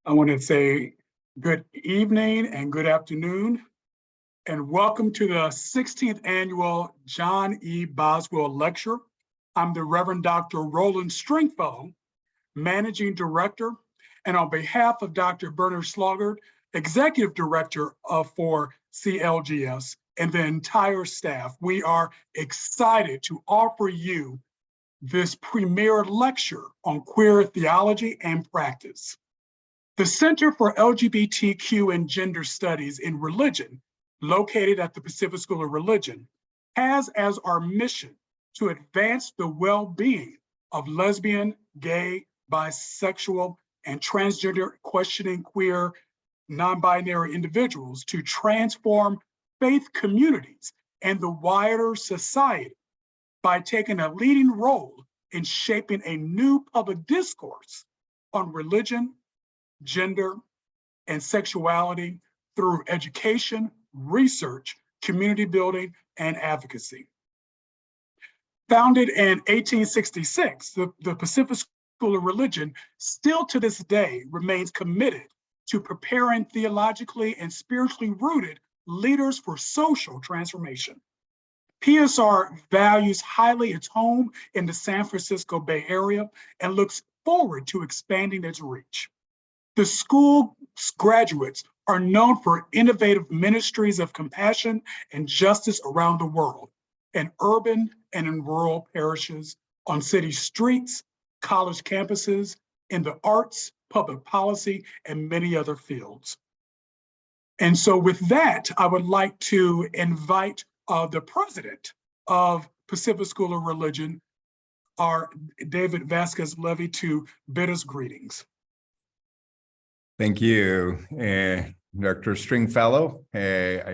I want to say good evening and good afternoon, and welcome to the 16th Annual John E. Boswell Lecture. I'm the Reverend Dr. Roland Stringfellow, Managing Director, and on behalf of Dr. Bernard Slogard, Executive Director for CLGS, and the entire staff, we are excited to offer you this premier lecture on queer theology and practice. The Center for LGBTQ and Gender Studies in Religion, located at the Pacific School of Religion, has as our mission to advance the well-being of lesbian, gay, bisexual, and transgender questioning queer, non-binary individuals to transform faith communities and the wider society by taking a leading role in shaping a new public discourse on religion, gender, and sexuality through education, research, community building, and advocacy. Founded in 1866, the Pacific School of Religion still to this day remains committed to preparing theologically and spiritually rooted leaders for social transformation. PSR values highly its home in the San Francisco Bay Area and looks forward to expanding its reach. The school's graduates are known for innovative ministries of compassion and justice around the world, in urban and in rural parishes, on city streets, college campuses, in the arts, public policy, and many other fields. And so with that, I would like to invite the president of Pacific School of Religion, our David Vasquez-Levy, to bid us greetings. Thank you, Dr. Stringfellow. I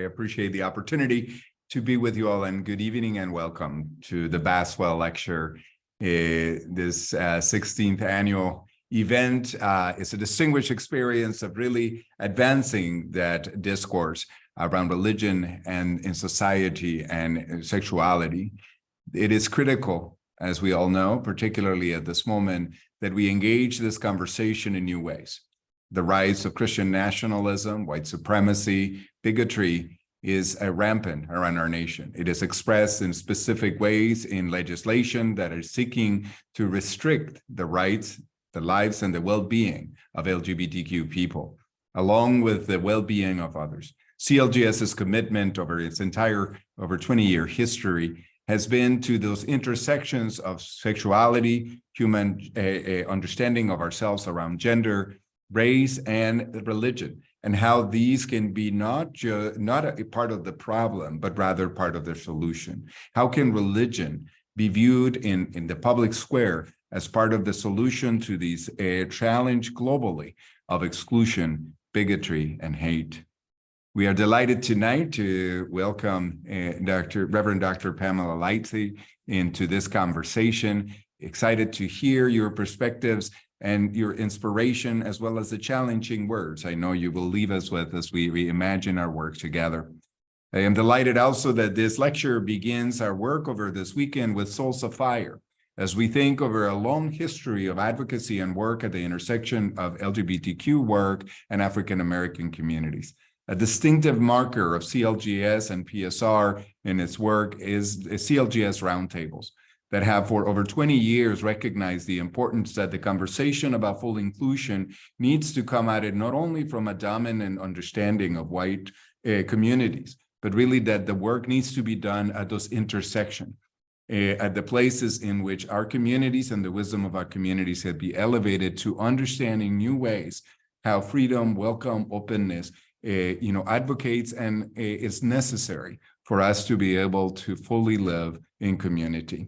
appreciate the opportunity to be with you all, and good evening and welcome to the Boswell Lecture. This 16th annual event is a distinguished experience of really advancing that discourse around religion and in society and sexuality. It is critical, as we all know, particularly at this moment, that we engage this conversation in new ways. The rise of Christian nationalism, white supremacy, bigotry is rampant around our nation. It is expressed in specific ways in legislation that are seeking to restrict the rights, the lives, and the well-being of LGBTQ people, along with the well-being of others. CLGS's commitment over its entire over 20-year history has been to those intersections of sexuality, human understanding of ourselves around gender, race, and religion, and how these can be not a part of the problem, but rather part of the solution. How can religion be viewed in the public square as part of the solution to these challenge globally of exclusion, bigotry, and hate? We are delighted tonight to welcome Reverend Dr. Pamela Lightsey into this conversation. Excited to hear your perspectives and your inspiration, as well as the challenging words I know you will leave us with as we imagine our work together. I am delighted also that this lecture begins our work over this weekend with Souls of Fire, as we think over a long history of advocacy and work at the intersection of LGBTQ work and African American communities. A distinctive marker of CLGS and PSR in its work is CLGS roundtables that have for over 20 years recognized the importance that the conversation about full inclusion needs to come at it not only from a dominant understanding of white communities, but really that the work needs to be done at those intersections, at the places in which our communities and the wisdom of our communities have been elevated to understanding new ways how freedom, welcome, openness, advocates and is necessary for us to be able to fully live in community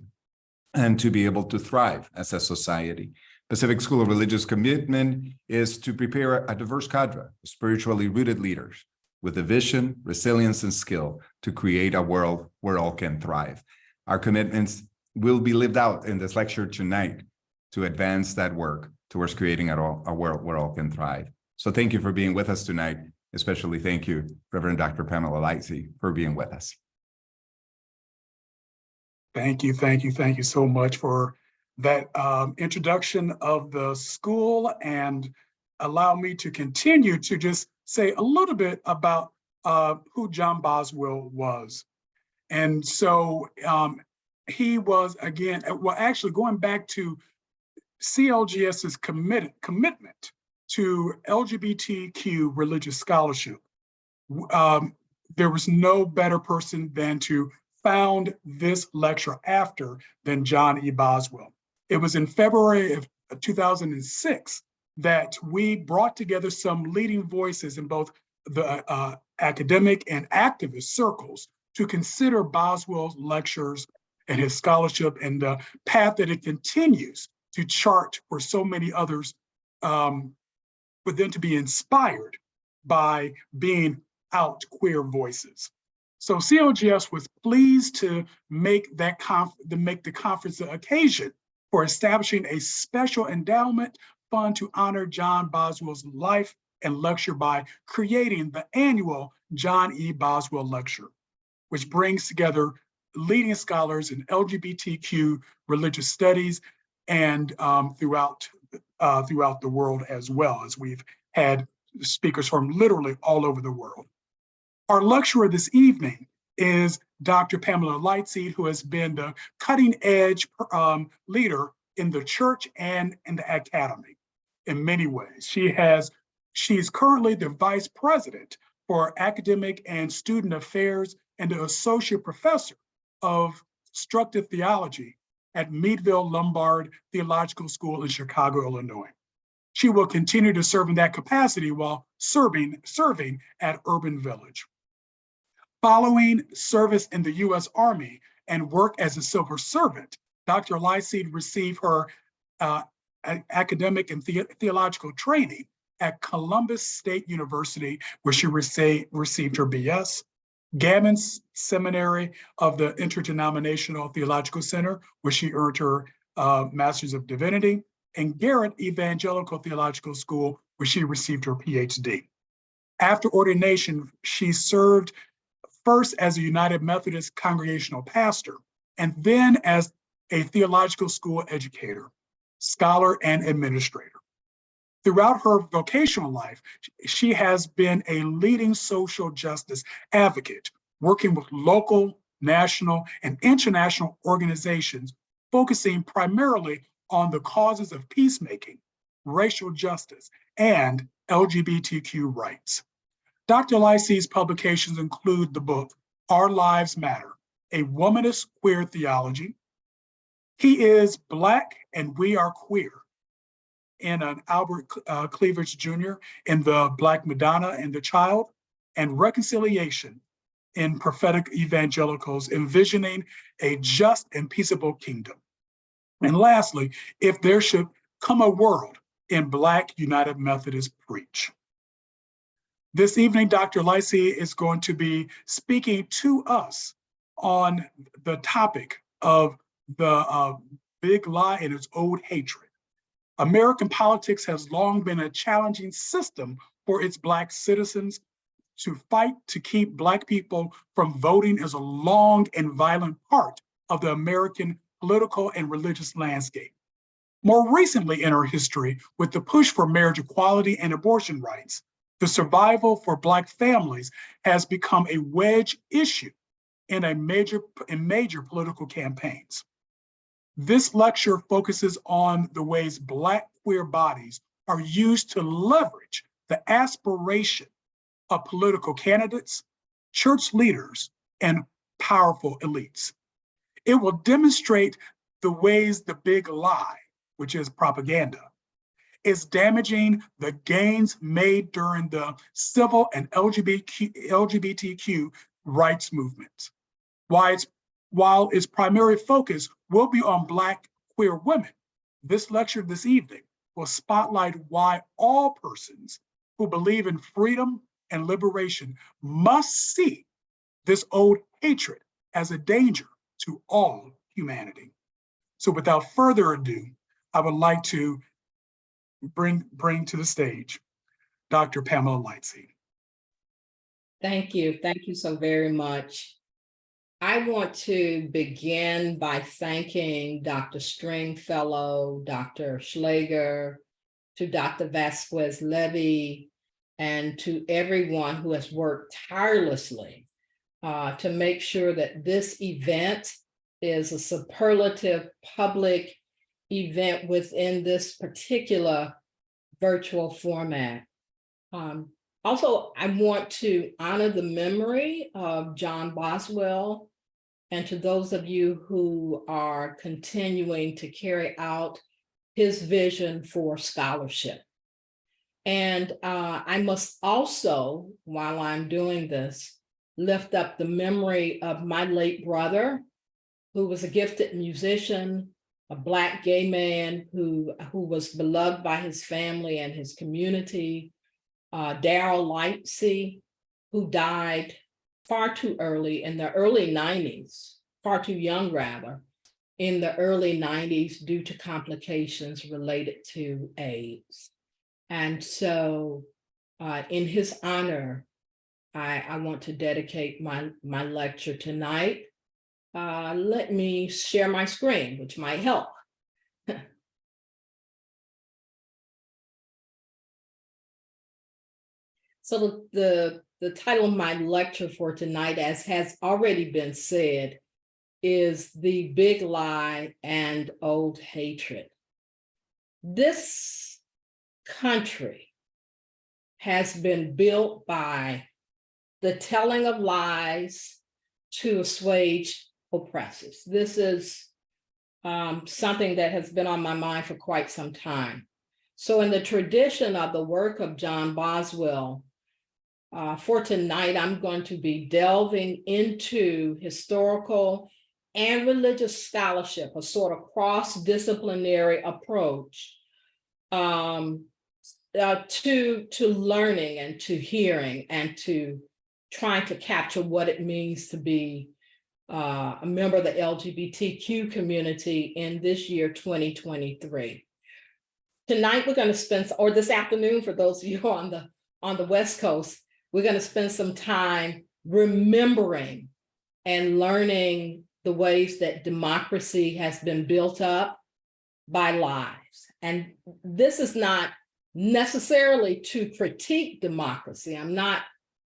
and to be able to thrive as a society. Pacific School of Religion's commitment is to prepare a diverse cadre of spiritually rooted leaders with a vision, resilience, and skill to create a world where all can thrive. Our commitments will be lived out in this lecture tonight to advance that work towards creating a world where all can thrive. So thank you for being with us tonight. Especially thank you, Reverend Dr. Pamela Lightsey, for being with us. Thank you so much for that introduction of the school and allow me to continue to just say a little bit about who John Boswell was. And so he was, again, well, actually going back to CLGS's commitment to LGBTQ religious scholarship. There was no better person than to found this lecture after than John E. Boswell. It was in February of 2006 that we brought together some leading voices in both the academic and activist circles to consider Boswell's lectures and his scholarship and the path that it continues to chart for so many others, for them to be inspired by being out queer voices. So CLGS was pleased to make the conference the occasion for establishing a special endowment fund to honor John Boswell's life and lecture by creating the annual John E. Boswell Lecture, which brings together leading scholars in LGBTQ religious studies and throughout the world, as well as we've had speakers from literally all over the world. Our lecturer this evening is Dr. Pamela Lightsey, who has been the cutting edge leader in the church and in the academy in many ways. She's currently the vice president for academic and student affairs and the associate professor of instructive theology at Meadville Lombard Theological School in Chicago, Illinois. She will continue to serve in that capacity while serving at Urban Village. Following service in the U.S. Army and work as a civil servant, Dr. Lightsey received her academic and theological training at Columbus State University, where she received her BS, Gammon Seminary of the Interdenominational Theological Center, where she earned her Master's of Divinity, and Garrett Evangelical Theological School, where she received her PhD. After ordination, she served first as a United Methodist congregational pastor, and then as a theological school educator, scholar, and administrator. Throughout her vocational life, she has been a leading social justice advocate, working with local, national, and international organizations, focusing primarily on the causes of peacemaking, racial justice, and LGBTQ rights. Dr. Lightsey's publications include the book, Our Lives Matter, A Womanist Queer Theology, He is Black and We Are Queer, in an Albert Cleavage Jr. in the Black Madonna and the Child, and Reconciliation in Prophetic Evangelicals, Envisioning a Just and Peaceable Kingdom. And lastly, If There Should Come a World, in Black United Methodist Preach. This evening, Dr. Lightsey is going to be speaking to us on the topic of the big lie and its old hatred. American politics has long been a challenging system for its Black citizens. To fight to keep Black people from voting is a long and violent part of the American political and religious landscape. More recently in our history, with the push for marriage equality and abortion rights, the survival for Black families has become a wedge issue in major political campaigns. This lecture focuses on the ways Black queer bodies are used to leverage the aspiration of political candidates, church leaders, and powerful elites. It will demonstrate the ways the big lie, which is propaganda, is damaging the gains made during the civil and LGBTQ rights movements. While its primary focus will be on Black queer women, this lecture this evening will spotlight why all persons who believe in freedom and liberation must see this old hatred as a danger to all humanity. So without further ado, I would like to bring to the stage Dr. Pamela Lightsey. Thank you. Thank you so very much. I want to begin by thanking Dr. Stringfellow, Dr. Schlager, to Dr. Vasquez-Levy, and to everyone who has worked tirelessly to make sure that this event is a superlative public event within this particular virtual format. Also, I want to honor the memory of John Boswell, and to those of you who are continuing to carry out his vision for scholarship. And I must also, while I'm doing this, lift up the memory of my late brother, who was a gifted musician, a Black gay man who was beloved by his family and his community, Pamela Lightsey, who died far too early in the early 90s, far too young rather, in the early 90s due to complications related to AIDS. And so in his honor, I want to dedicate my lecture tonight. Let me share my screen, which might help. So the title of my lecture for tonight, as has already been said, is The Big Lie and Old Hatred. This country has been built by the telling of lies to assuage oppressors. This is something that has been on my mind for quite some time. So in the tradition of the work of John Boswell, for tonight, I'm going to be delving into historical and religious scholarship, a sort of cross-disciplinary approach to learning and to hearing and to trying to capture what it means to be a member of the LGBTQ community in this year, 2023. Tonight, we're going to spend, or this afternoon, for those of you on the West Coast, we're going to spend some time remembering and learning the ways that democracy has been built up by lies. And this is not necessarily to critique democracy. I'm not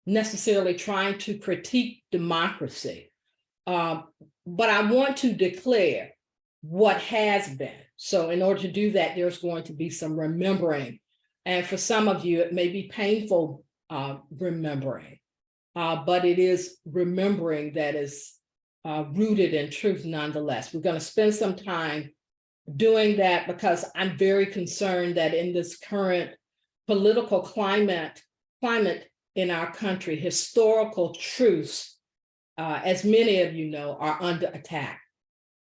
necessarily trying to critique democracy, but I want to declare what has been. So in order to do that, there's going to be some remembering. And for some of you, it may be painful remembering, but it is remembering that is rooted in truth nonetheless. We're going to spend some time doing that because I'm very concerned that in this current political climate in our country, historical truths, as many of you know, are under attack.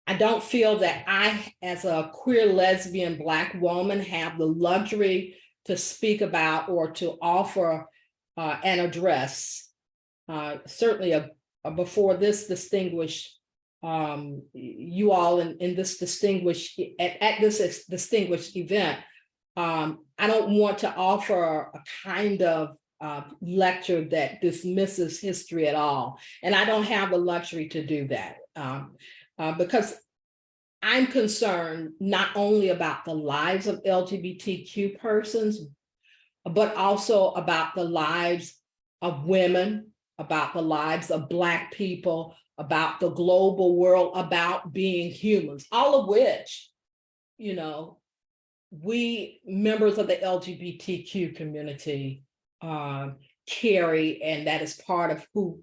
I don't feel that I, as a queer, lesbian, Black woman, have the luxury to speak about or to offer an address, certainly before this distinguished, you all in this distinguished, at this distinguished event. I don't want to offer a kind of lecture that dismisses history at all. And I don't have the luxury to do that because I'm concerned not only about the lives of LGBTQ persons, but also about the lives of women, about the lives of Black people, about the global world, about being humans, all of which, you know, we members of the LGBTQ community carry, and that is part of who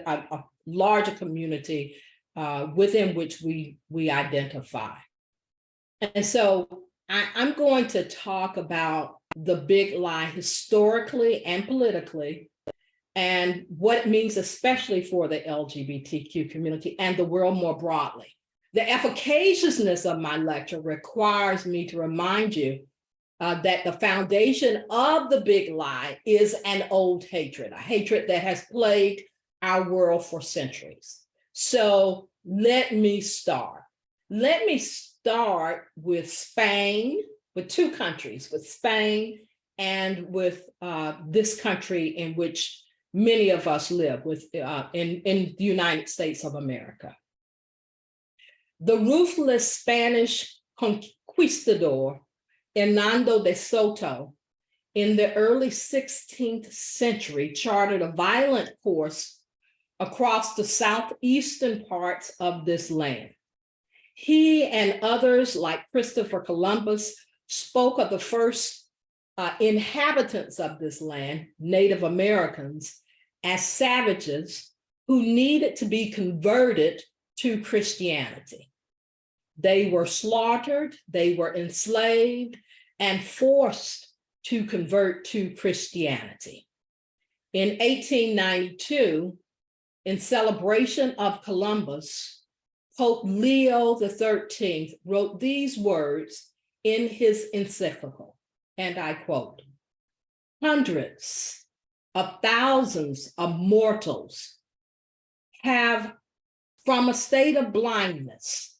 a larger community within which we identify. And so I'm going to talk about the big lie historically and politically, and what it means especially for the LGBTQ community and the world more broadly. The efficaciousness of my lecture requires me to remind you that the foundation of the big lie is an old hatred, a hatred that has plagued our world for centuries. So let me start. Let me start with Spain, with two countries, with Spain and with this country in which many of us live, in the United States of America. The ruthless Spanish conquistador Hernando de Soto, in the early 16th century, charted a violent course across the southeastern parts of this land. He and others like Christopher Columbus spoke of the first inhabitants of this land, Native Americans, as savages who needed to be converted to Christianity. They were slaughtered, they were enslaved, and forced to convert to Christianity. In 1892, in celebration of Columbus, Pope Leo XIII wrote these words in his encyclical, and I quote, "Hundreds of thousands of mortals have, from a state of blindness,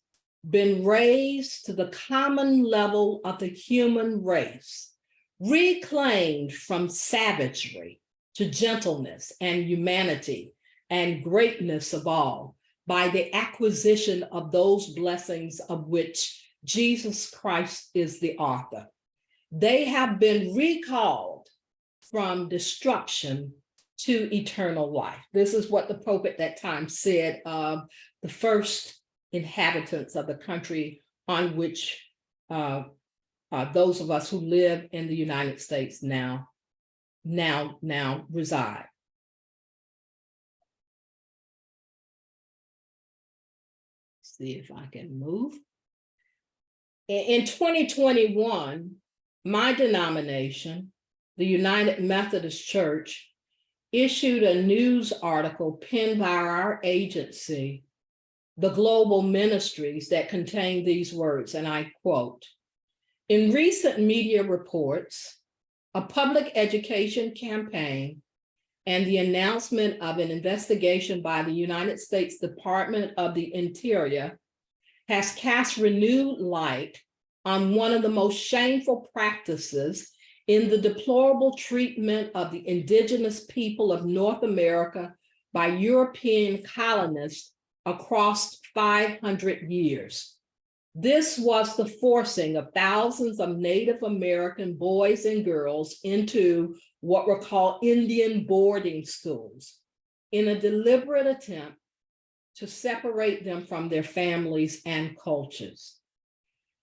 been raised to the common level of the human race, reclaimed from savagery to gentleness and humanity and greatness of all by the acquisition of those blessings of which Jesus Christ is the author. They have been recalled from destruction to eternal life." This is what the Pope at that time said of the first inhabitants of the country on which those of us who live in the United States now reside. See if I can move. In 2021, my denomination, the United Methodist Church, issued a news article penned by our agency, the Global Ministries, that contained these words, and I quote, "In recent media reports, a public education campaign and the announcement of an investigation by the United States Department of the Interior has cast renewed light on one of the most shameful practices in the deplorable treatment of the indigenous people of North America by European colonists across 500 years. This was the forcing of thousands of Native American boys and girls into what were called Indian boarding schools in a deliberate attempt to separate them from their families and cultures."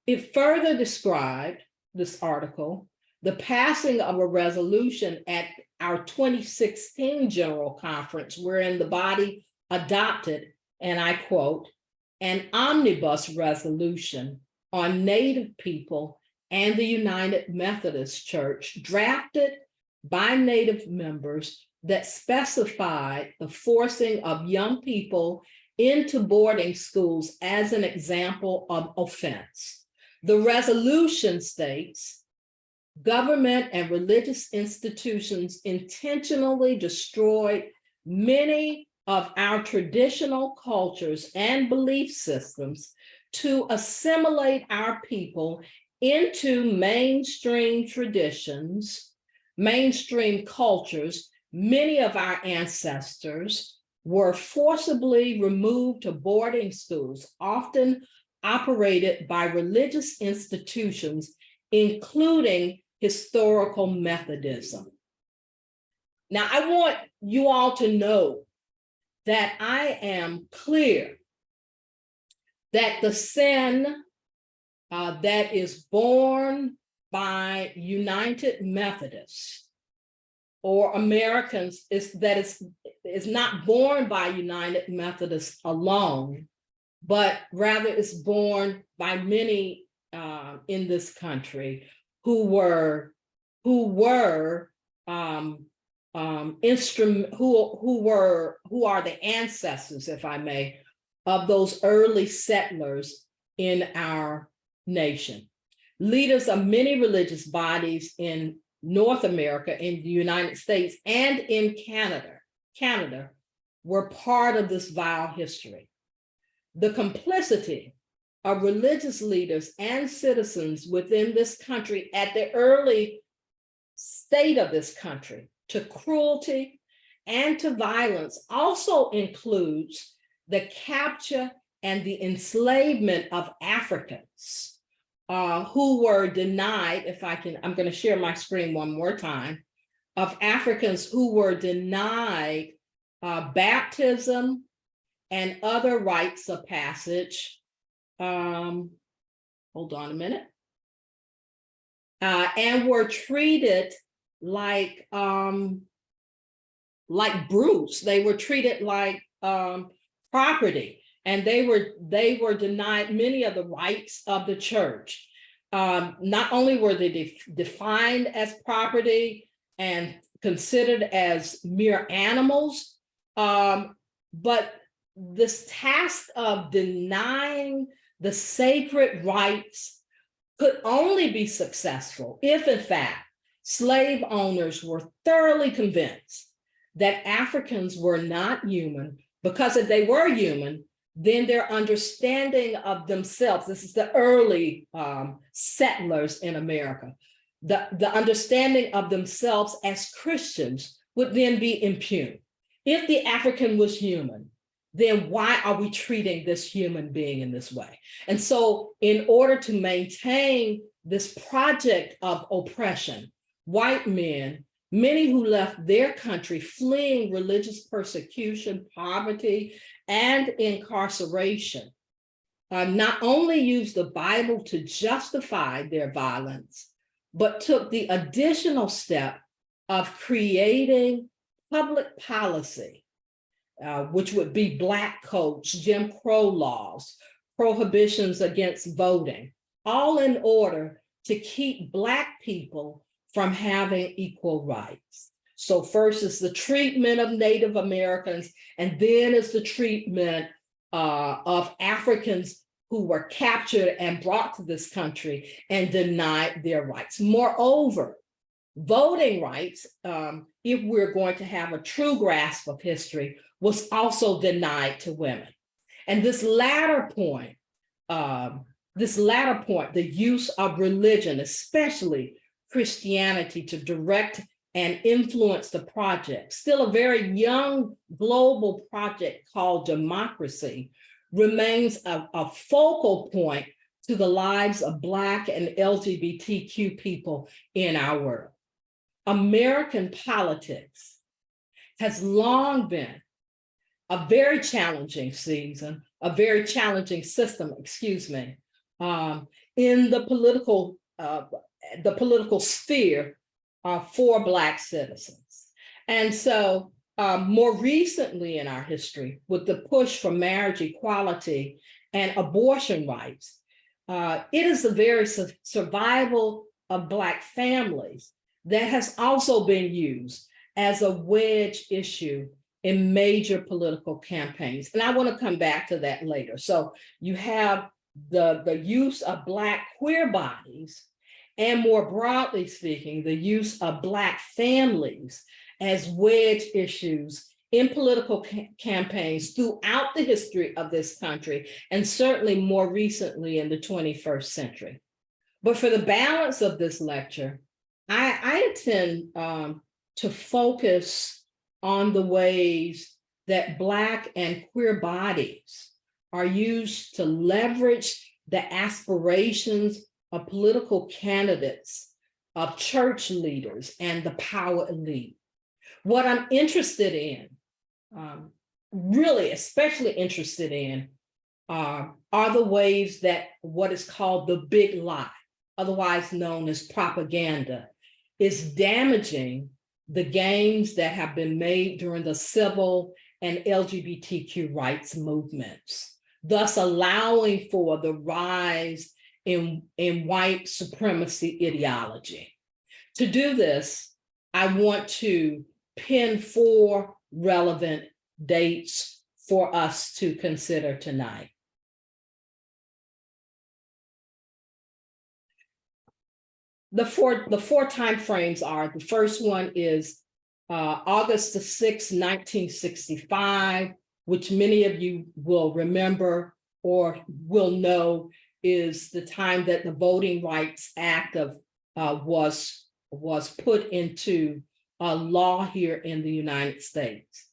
It further described, this article, the passing of a resolution at our 2016 General Conference, wherein the body adopted, and I quote, "an omnibus resolution on Native people and the United Methodist Church drafted by Native members that specified the forcing of young people into boarding schools as an example of offense. The resolution states, government and religious institutions intentionally destroyed many of our traditional cultures and belief systems to assimilate our people into mainstream traditions, mainstream cultures. Many of our ancestors were forcibly removed to boarding schools, often operated by religious institutions, including historical Methodism." Now, I want you all to know that I am clear that the sin that is borne by United Methodists or Americans is not borne by United Methodists alone, but rather is borne by many in this country who are the ancestors, if I may, of those early settlers in our nation. Leaders of many religious bodies in North America, in the United States, and in Canada were part of this vile history. The complicity of religious leaders and citizens within this country at the early state of this country to cruelty and to violence also includes the capture and the enslavement of Africans who were denied, I'm going to share my screen one more time, of Africans who were denied baptism and other rites of passage. Hold on a minute. And were treated like brutes. They were treated like property, and they were denied many of the rights of the church. Not only were they defined as property and considered as mere animals, but this task of denying the sacred rights could only be successful if, in fact, slave owners were thoroughly convinced that Africans were not human, because if they were human, then their understanding of themselves, this is the early settlers in America, the understanding of themselves as Christians would then be impugned. If the African was human, then why are we treating this human being in this way? And so in order to maintain this project of oppression, white men, many who left their country fleeing religious persecution, poverty, and incarceration, not only used the Bible to justify their violence, but took the additional step of creating public policy, which would be Black codes, Jim Crow laws, prohibitions against voting, all in order to keep Black people from having equal rights. So first is the treatment of Native Americans, and then is the treatment of Africans who were captured and brought to this country and denied their rights. Moreover, voting rights, if we're going to have a true grasp of history, was also denied to women. And this latter point, the use of religion, especially Christianity, to direct and influence the project, still a very young global project called democracy, remains a focal point to the lives of Black and LGBTQ people in our world. American politics has long been a very challenging system, in the political sphere for Black citizens. And so more recently in our history, with the push for marriage equality and abortion rights, it is the very survival of Black families that has also been used as a wedge issue in major political campaigns. And I want to come back to that later. So you have the use of Black queer bodies, and more broadly speaking, the use of Black families as wedge issues in political campaigns throughout the history of this country, and certainly more recently in the 21st century. But for the balance of this lecture, I intend to focus on the ways that Black and queer bodies are used to leverage the aspirations of political candidates, of church leaders, and the power elite. What I'm interested in, really especially interested in, are the ways that what is called the big lie, otherwise known as propaganda, is damaging the gains that have been made during the civil and LGBTQ rights movements, thus allowing for the rise in white supremacy ideology. To do this, I want to pin 4 relevant dates for us to consider tonight. The four time frames are, the first one is August the 6th, 1965, which many of you will remember or will know is the time that the Voting Rights Act was put into law here in the United States.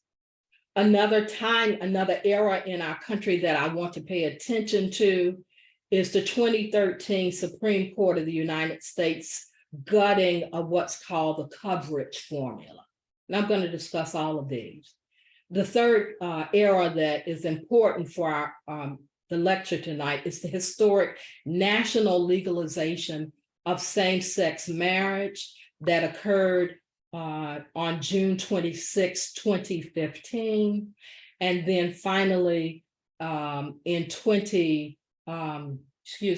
Another time, another era in our country that I want to pay attention to is the 2013 Supreme Court of the United States gutting of what's called the coverage formula. And I'm going to discuss all of these. The third era that is important for our the lecture tonight is the historic national legalization of same-sex marriage that occurred on June 26, 2015. And then finally, excuse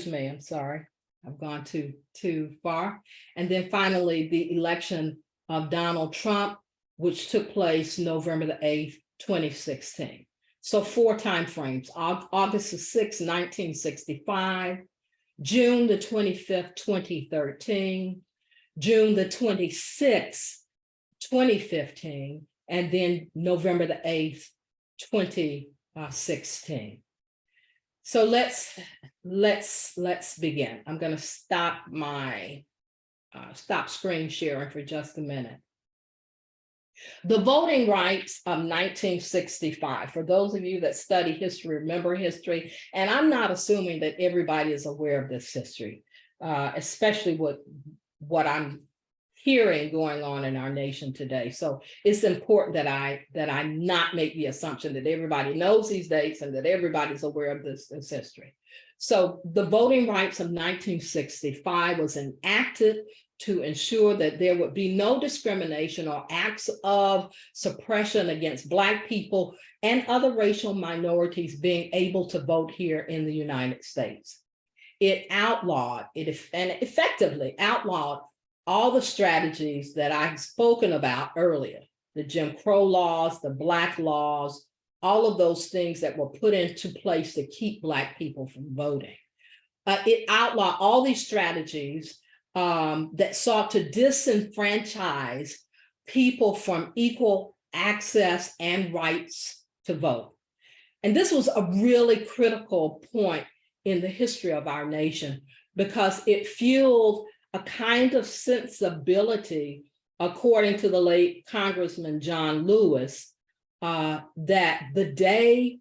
me, I'm sorry, I've gone too far. And then finally, the election of Donald Trump, which took place November the 8th, 2016. So 4 time frames: August the 6th, 1965, June the 25th, 2013, June the 26th, 2015, and then November the 8th, 2016. So let's begin. I'm going to stop my screen sharing for just a minute. The Voting Rights of 1965, for those of you that study history, remember history, and I'm not assuming that everybody is aware of this history, especially what I'm hearing going on in our nation today. So it's important that I not make the assumption that everybody knows these dates and that everybody's aware of this history. So the Voting Rights of 1965 was enacted to ensure that there would be no discrimination or acts of suppression against Black people and other racial minorities being able to vote here in the United States. It effectively outlawed all the strategies that I've spoken about earlier, the Jim Crow laws, the Black laws, all of those things that were put into place to keep Black people from voting. It outlawed all these strategies that sought to disenfranchise people from equal access and rights to vote. And this was a really critical point in the history of our nation because it fueled a kind of sensibility, according to the late Congressman John Lewis, that the day,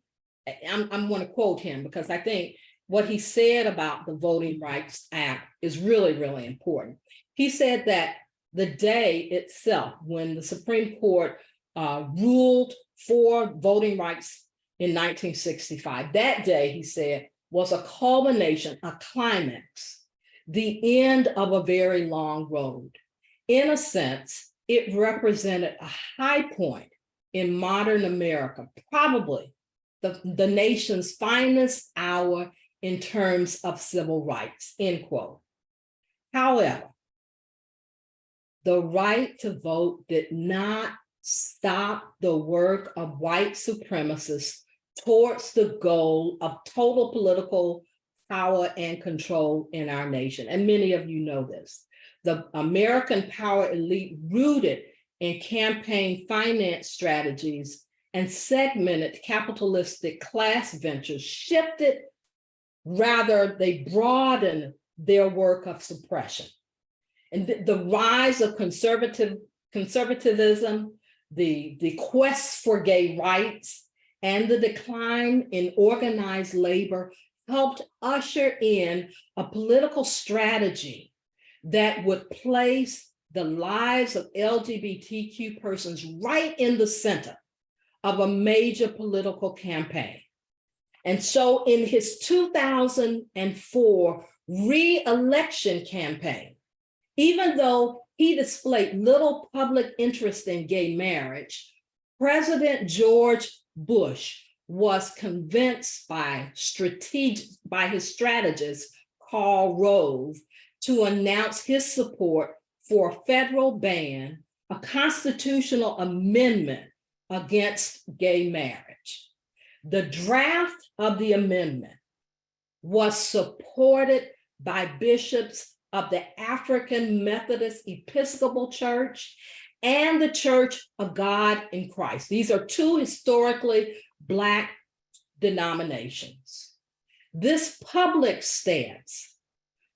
I'm going to quote him because I think what he said about the Voting Rights Act is really, really important. He said that the day itself, when the Supreme Court ruled for voting rights in 1965, that day, he said, was a culmination, a climax, the end of a very long road. In a sense, it represented a high point in modern America, probably the nation's finest hour in terms of civil rights, end quote. However, the right to vote did not stop the work of white supremacists towards the goal of total political power and control in our nation. And many of you know this. The American power elite, rooted in campaign finance strategies and segmented capitalistic class ventures, shifted, rather they broadened their work of suppression. And the rise of conservatism, the quest for gay rights, and the decline in organized labor helped usher in a political strategy that would place the lives of LGBTQ persons right in the center of a major political campaign. And so in his 2004 re-election campaign, even though he displayed little public interest in gay marriage, President George Bush was convinced by his strategist, Karl Rove, to announce his support for a federal ban, a constitutional amendment against gay marriage. The draft of the amendment was supported by bishops of the African Methodist Episcopal Church and the Church of God in Christ. These are two historically Black denominations. This public stance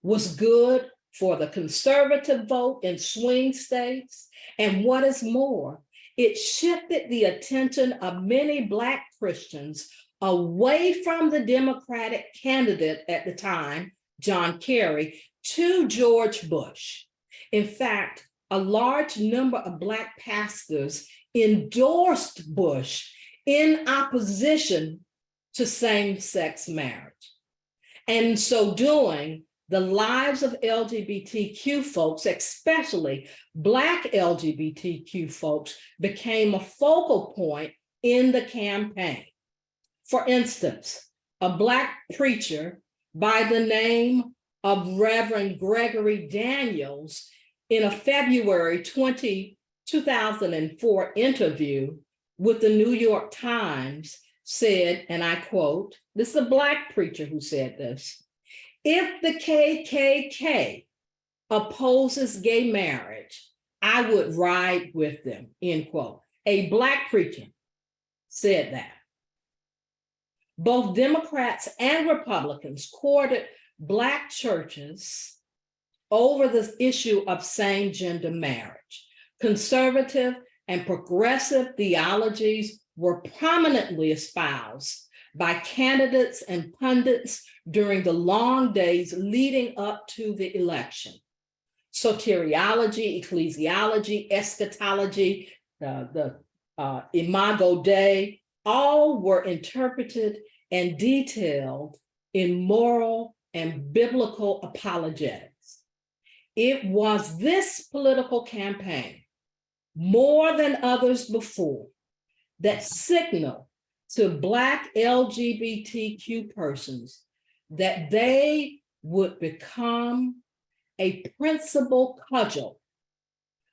was good for the conservative vote in swing states, and what is more, it shifted the attention of many Black Christians away from the Democratic candidate at the time, John Kerry, to George Bush. In fact, a large number of Black pastors endorsed Bush in opposition to same-sex marriage. And in so doing, the lives of LGBTQ folks, especially Black LGBTQ folks, became a focal point in the campaign. For instance, a Black preacher by the name of Reverend Gregory Daniels, in a February 2004 interview with the New York Times, said, and I quote, this is a Black preacher who said this, "If the KKK opposes gay marriage, I would ride with them," end quote. A Black preacher said that. Both Democrats and Republicans courted Black churches over the issue of same-gender marriage. Conservative and progressive theologies were prominently espoused by candidates and pundits during the long days leading up to the election. Soteriology, ecclesiology, eschatology, the Imago Dei, all were interpreted and detailed in moral and biblical apologetics. It was this political campaign, more than others before, that signaled to Black LGBTQ persons that they would become a principal cudgel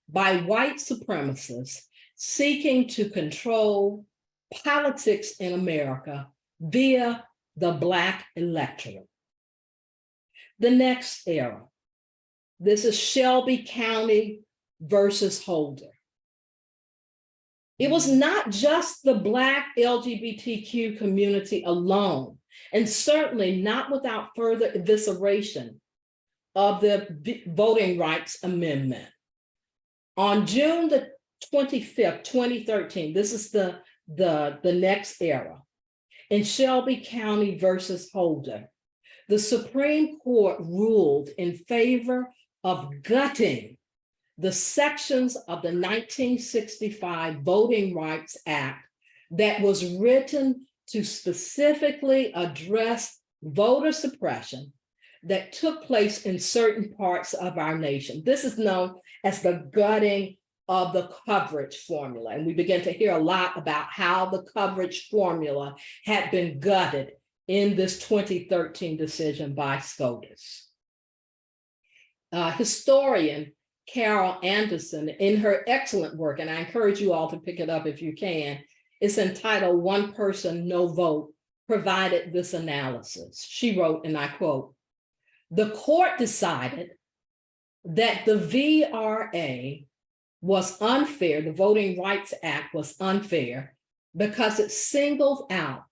by white supremacists seeking to control politics in America via the Black electorate. The next era, this is Shelby County versus Holder. It was not just the Black LGBTQ community alone, and certainly not without further evisceration of the Voting Rights Amendment. On June the 25th, 2013, this is the next era, in Shelby County versus Holder, the Supreme Court ruled in favor of gutting the sections of the 1965 Voting Rights Act that was written to specifically address voter suppression that took place in certain parts of our nation. This is known as the gutting of the coverage formula. And we begin to hear a lot about how the coverage formula had been gutted in this 2013 decision by SCOTUS. Historian Carol Anderson, in her excellent work, and I encourage you all to pick it up if you can, it's entitled "One Person, No Vote," provided this analysis. She wrote, and I quote, "The court decided that the VRA was unfair, the Voting Rights Act was unfair because it singled out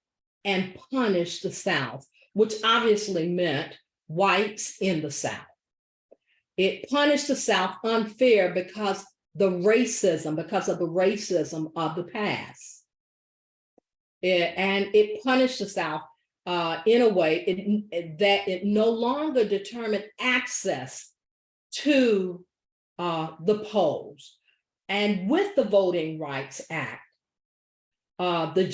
and punished the South," which obviously meant whites in the South. It punished the South unfair because of the racism of the past. And it punished the South in a way that it no longer determined access to the polls. And with the Voting Rights Act, the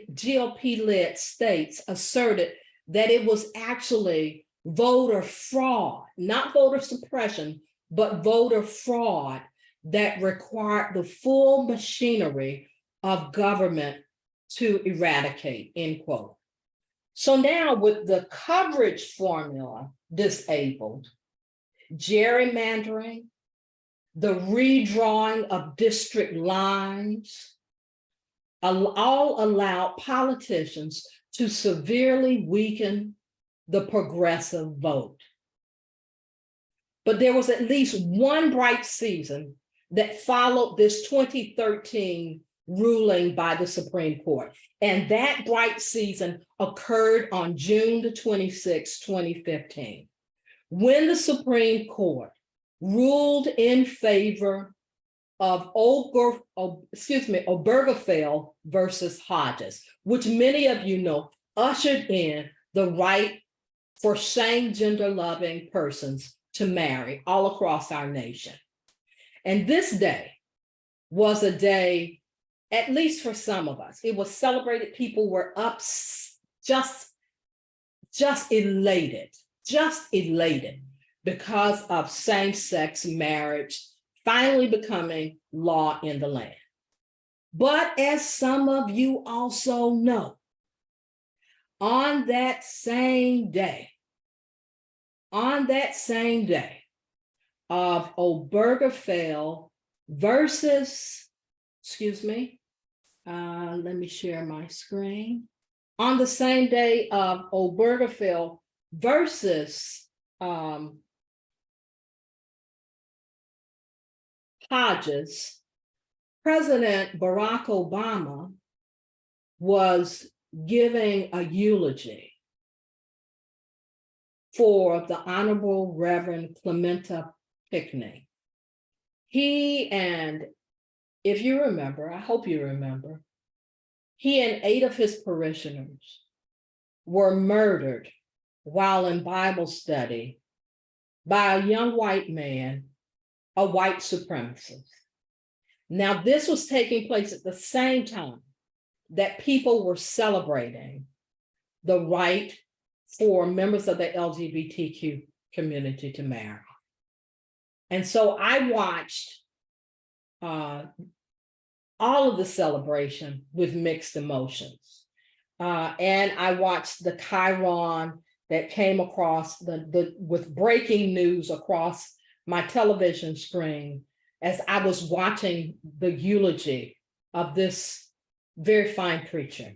GOP-led states asserted that it was actually voter fraud, not voter suppression, but voter fraud that required the full machinery of government to eradicate, end quote. So now with the coverage formula disabled, gerrymandering, the redrawing of district lines, all allowed politicians to severely weaken the progressive vote. But there was at least one bright season that followed this 2013 ruling by the Supreme Court. And that bright season occurred on June the 26th, 2015, when the Supreme Court ruled in favor of Obergefell versus Hodges, which many of you know ushered in the right for same gender loving persons to marry all across our nation. And this day was a day, at least for some of us, it was celebrated. People were up just elated because of same-sex marriage finally becoming law in the land. But as some of you also know, on that same day of Obergefell versus, let me share my screen. On the same day of Obergefell versus Hodges, President Barack Obama was giving a eulogy for the Honorable Reverend Clementa Pinckney. He and, if you remember, I hope you remember, he and 8 of his parishioners were murdered while in Bible study by a young white man, a white supremacist. Now, this was taking place at the same time that people were celebrating the right for members of the LGBTQ community to marry. And so I watched all of the celebration with mixed emotions. And I watched the chyron that came across with breaking news across my television screen as I was watching the eulogy of this very fine preacher.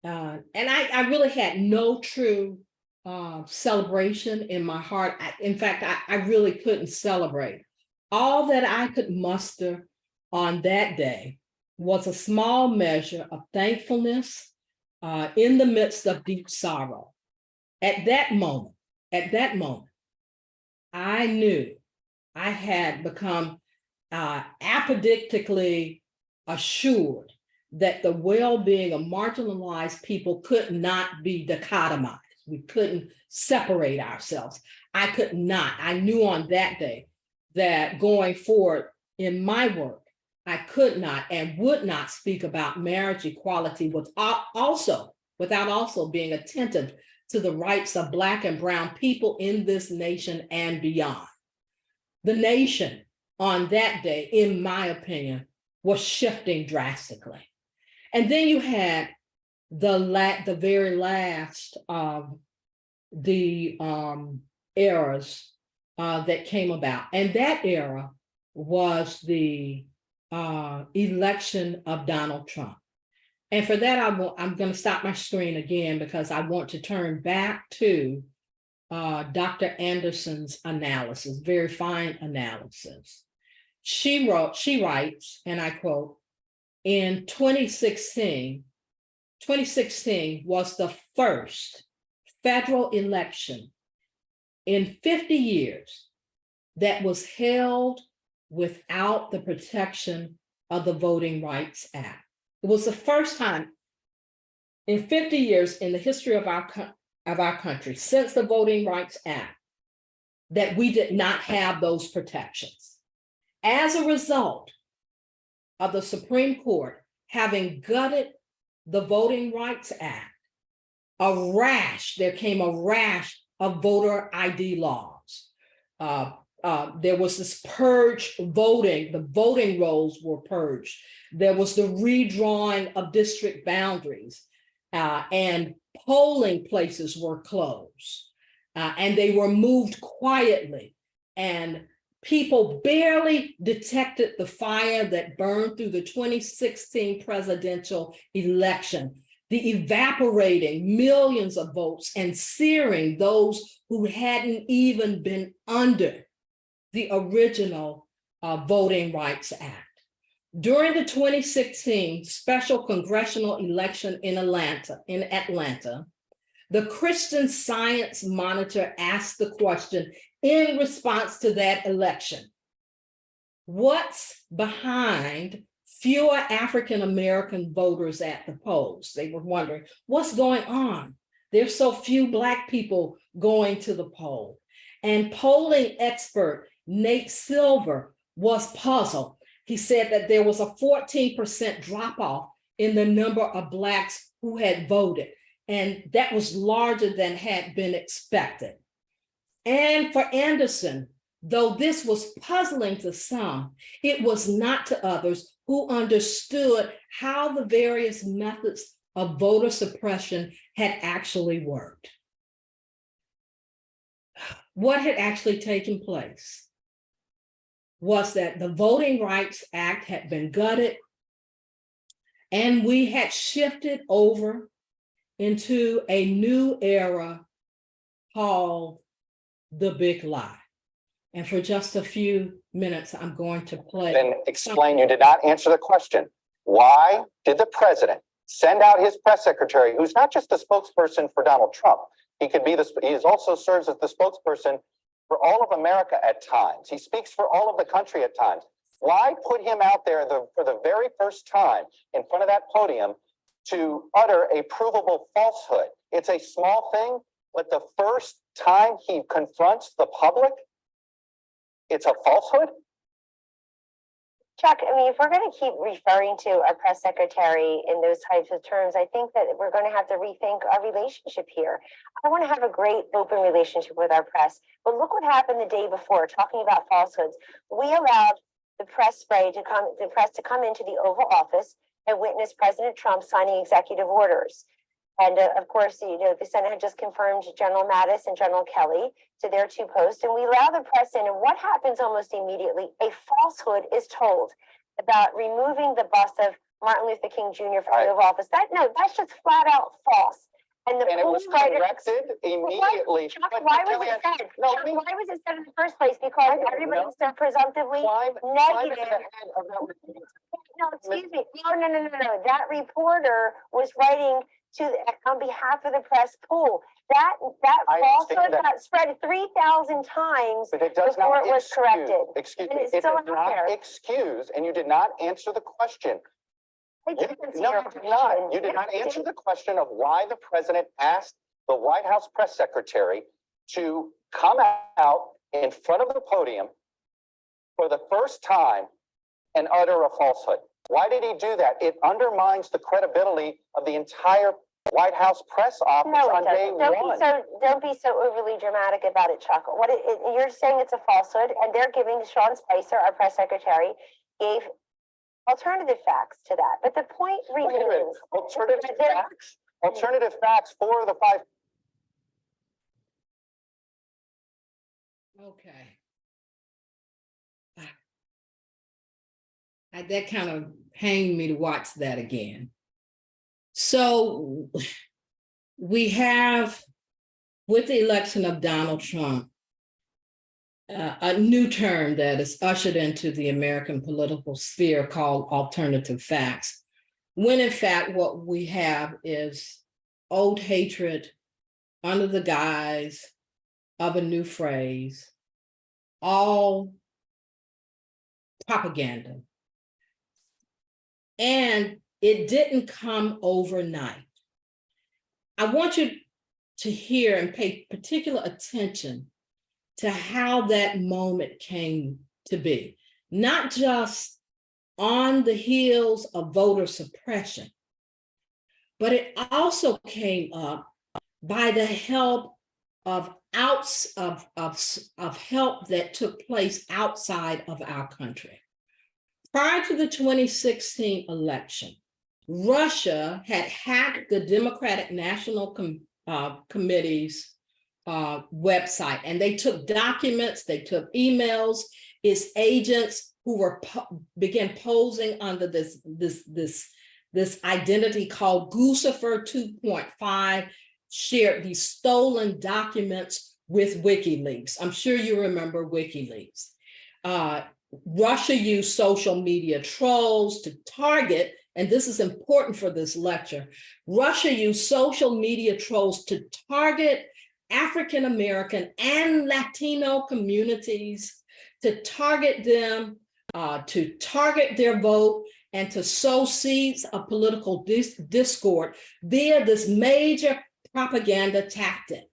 And I really had no true celebration in my heart. In fact, I really couldn't celebrate. All that I could muster on that day was a small measure of thankfulness in the midst of deep sorrow. At that moment, I knew I had become apodictically assured that the well-being of marginalized people could not be dichotomized. We couldn't separate ourselves. I could not. I knew on that day that going forward in my work, I could not and would not speak about marriage equality without also being attentive to the rights of Black and Brown people in this nation and beyond. The nation on that day, in my opinion, was shifting drastically. And then you had the very last of the eras that came about. And that era was the election of Donald Trump. And for that, I'm going to stop my screen again because I want to turn back to Dr. Anderson's analysis, very fine analysis. She writes, and I quote, in 2016 was the first federal election in 50 years that was held without the protection of the Voting Rights Act. It was the first time in 50 years in the history of our country, since the Voting Rights Act, that we did not have those protections. As a result of the Supreme Court having gutted the Voting Rights Act, there came a rash of voter ID laws. There was this purge voting, the voting rolls were purged. There was the redrawing of district boundaries, and polling places were closed, and they were moved quietly, and people barely detected the fire that burned through the 2016 presidential election, the evaporating millions of votes and searing those who hadn't even been under the original Voting Rights Act. During the 2016 special congressional election in Atlanta, the Christian Science Monitor asked the question in response to that election: what's behind fewer African-American voters at the polls. They were wondering, what's going on? There's so few Black people going to the poll. And polling expert Nate Silver was puzzled. He said that there was a 14% drop-off in the number of Blacks who had voted, and that was larger than had been expected. And for Anderson, though this was puzzling to some, it was not to others who understood how the various methods of voter suppression had actually worked. What had actually taken place was that the Voting Rights Act had been gutted, and we had shifted over into a new era called the Big Lie. And for just a few minutes, I'm going to play. Then explain, you did not answer the question. Why did the president send out his press secretary, who's not just a spokesperson for Donald Trump? He also serves as the spokesperson for all of America at times. He speaks for all of the country at times. Why put him out there for the very first time in front of that podium to utter a provable falsehood? It's a small thing, but the first time he confronts the public, it's a falsehood? Chuck, I mean, if we're going to keep referring to our press secretary in those types of terms, I think that we're going to have to rethink our relationship here. I want to have a great open relationship with our press, but look what happened the day before, talking about falsehoods. We allowed the press to come into the Oval Office and witness President Trump signing executive orders. And of course, the Senate had just confirmed General Mattis and General Kelly to their two posts, and we allow the press in. And what happens almost immediately? A falsehood is told about removing the bust of Martin Luther King Jr. from the Oval Office. That's just flat out false. And it was corrected immediately. Chuck, why was it said? No, why was it said in the first place? Because everybody's so presumptively negative. No, excuse me. No. That reporter was writing on behalf of the press pool. That falsehood got spread 3,000 times before it was corrected. Excuse me. It did not excuse, and you did not answer the question. No, you did not. You did not answer the question of why the president asked the White House press secretary to come out in front of the podium for the first time and utter a falsehood. Why did he do that? It undermines the credibility of the entire White House press office on day one. Don't be so overly dramatic about it, Chuck. You're saying it's a falsehood, and they're giving Sean Spicer, our press secretary, gave alternative facts to that. But the point remains. Alternative facts for the five. Okay. That kind of pained me to watch that again. So we have, with the election of Donald Trump, a new term that is ushered into the American political sphere called alternative facts, when in fact what we have is old hatred under the guise of a new phrase, all propaganda. And it didn't come overnight. I want you to hear and pay particular attention to how that moment came to be, not just on the heels of voter suppression, but it also came up by the help of help that took place outside of our country. Prior to the 2016 election, Russia had hacked the Democratic National Committee's website, and they took documents, they took emails. Its agents who began posing under this identity called Guccifer 2.5 shared these stolen documents with WikiLeaks. I'm sure you remember WikiLeaks. Russia used social media trolls to target, and this is important for this lecture, Russia used social media trolls to target African American and Latino communities, to target them to target their vote and to sow seeds of political discord via this major propaganda tactic.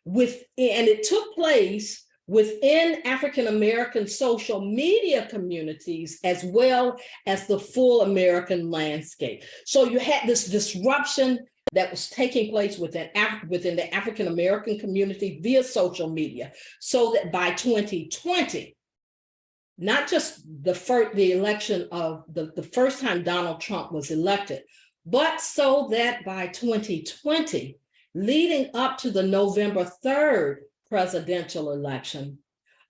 And it took place within African-American social media communities as well as the full American landscape. So you had this disruption that was taking place within the African-American community via social media, so that by 2020, not just the election of the first time Donald Trump was elected, but so that by 2020, leading up to the November 3rd presidential election,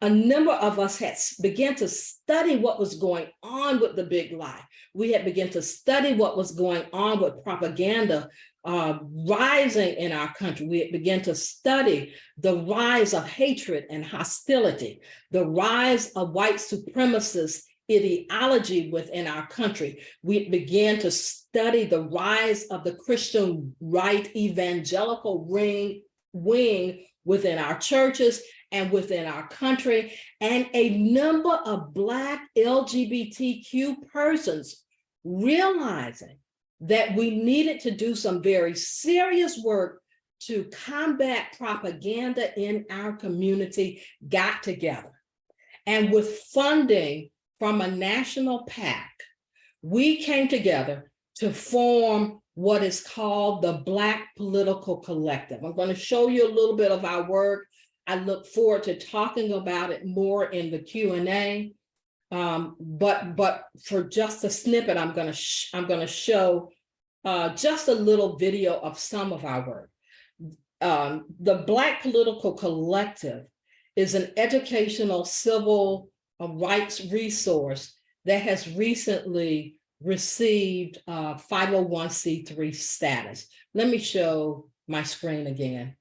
a number of us had begun to study what was going on with the big lie. We had begun to study what was going on with propaganda rising in our country. We had begun to study the rise of hatred and hostility, the rise of white supremacist ideology within our country. We began to study the rise of the Christian right evangelical wing within our churches and within our country, and a number of Black LGBTQ persons realizing that we needed to do some very serious work to combat propaganda in our community, got together. And with funding from a national PAC, we came together to form what is called the Black Political Collective. I'm going to show you a little bit of our work. I look forward to talking about it more in the Q&A. But for just a snippet, I'm going to show just a little video of some of our work. The Black Political Collective is an educational civil rights resource that has recently received 501c3 status. Let me show my screen again.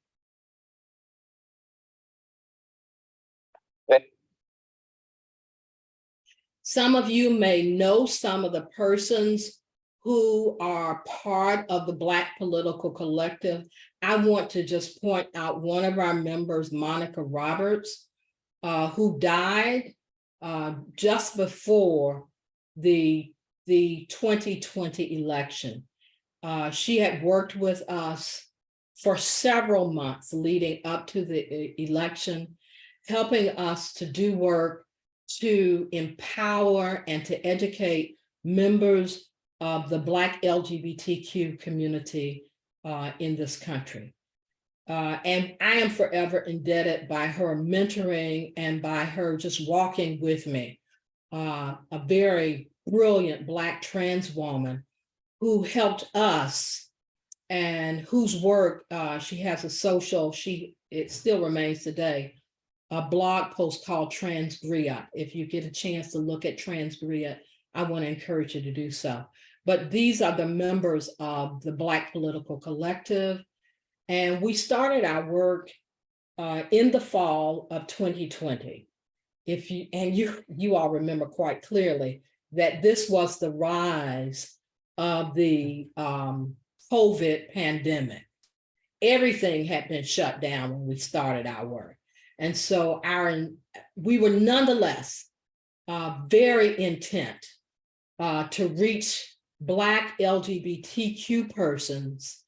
Some of you may know some of the persons who are part of the Black Political Collective. I want to just point out one of our members, Monica Roberts, who died just before the 2020 election. She had worked with us for several months leading up to the election, helping us to do work to empower and to educate members of the Black LGBTQ community in this country. And I am forever indebted by her mentoring and by her just walking with me, a very brilliant Black trans woman who helped us and whose work, she has a social, it still remains today, a blog post called Transgria. If you get a chance to look at Transgria, I want to encourage you to do so. But these are the members of the Black Political Collective. And we started our work in the fall of 2020. You all remember quite clearly that this was the rise of the COVID pandemic. Everything had been shut down when we started our work. And so we were nonetheless very intent to reach Black LGBTQ persons,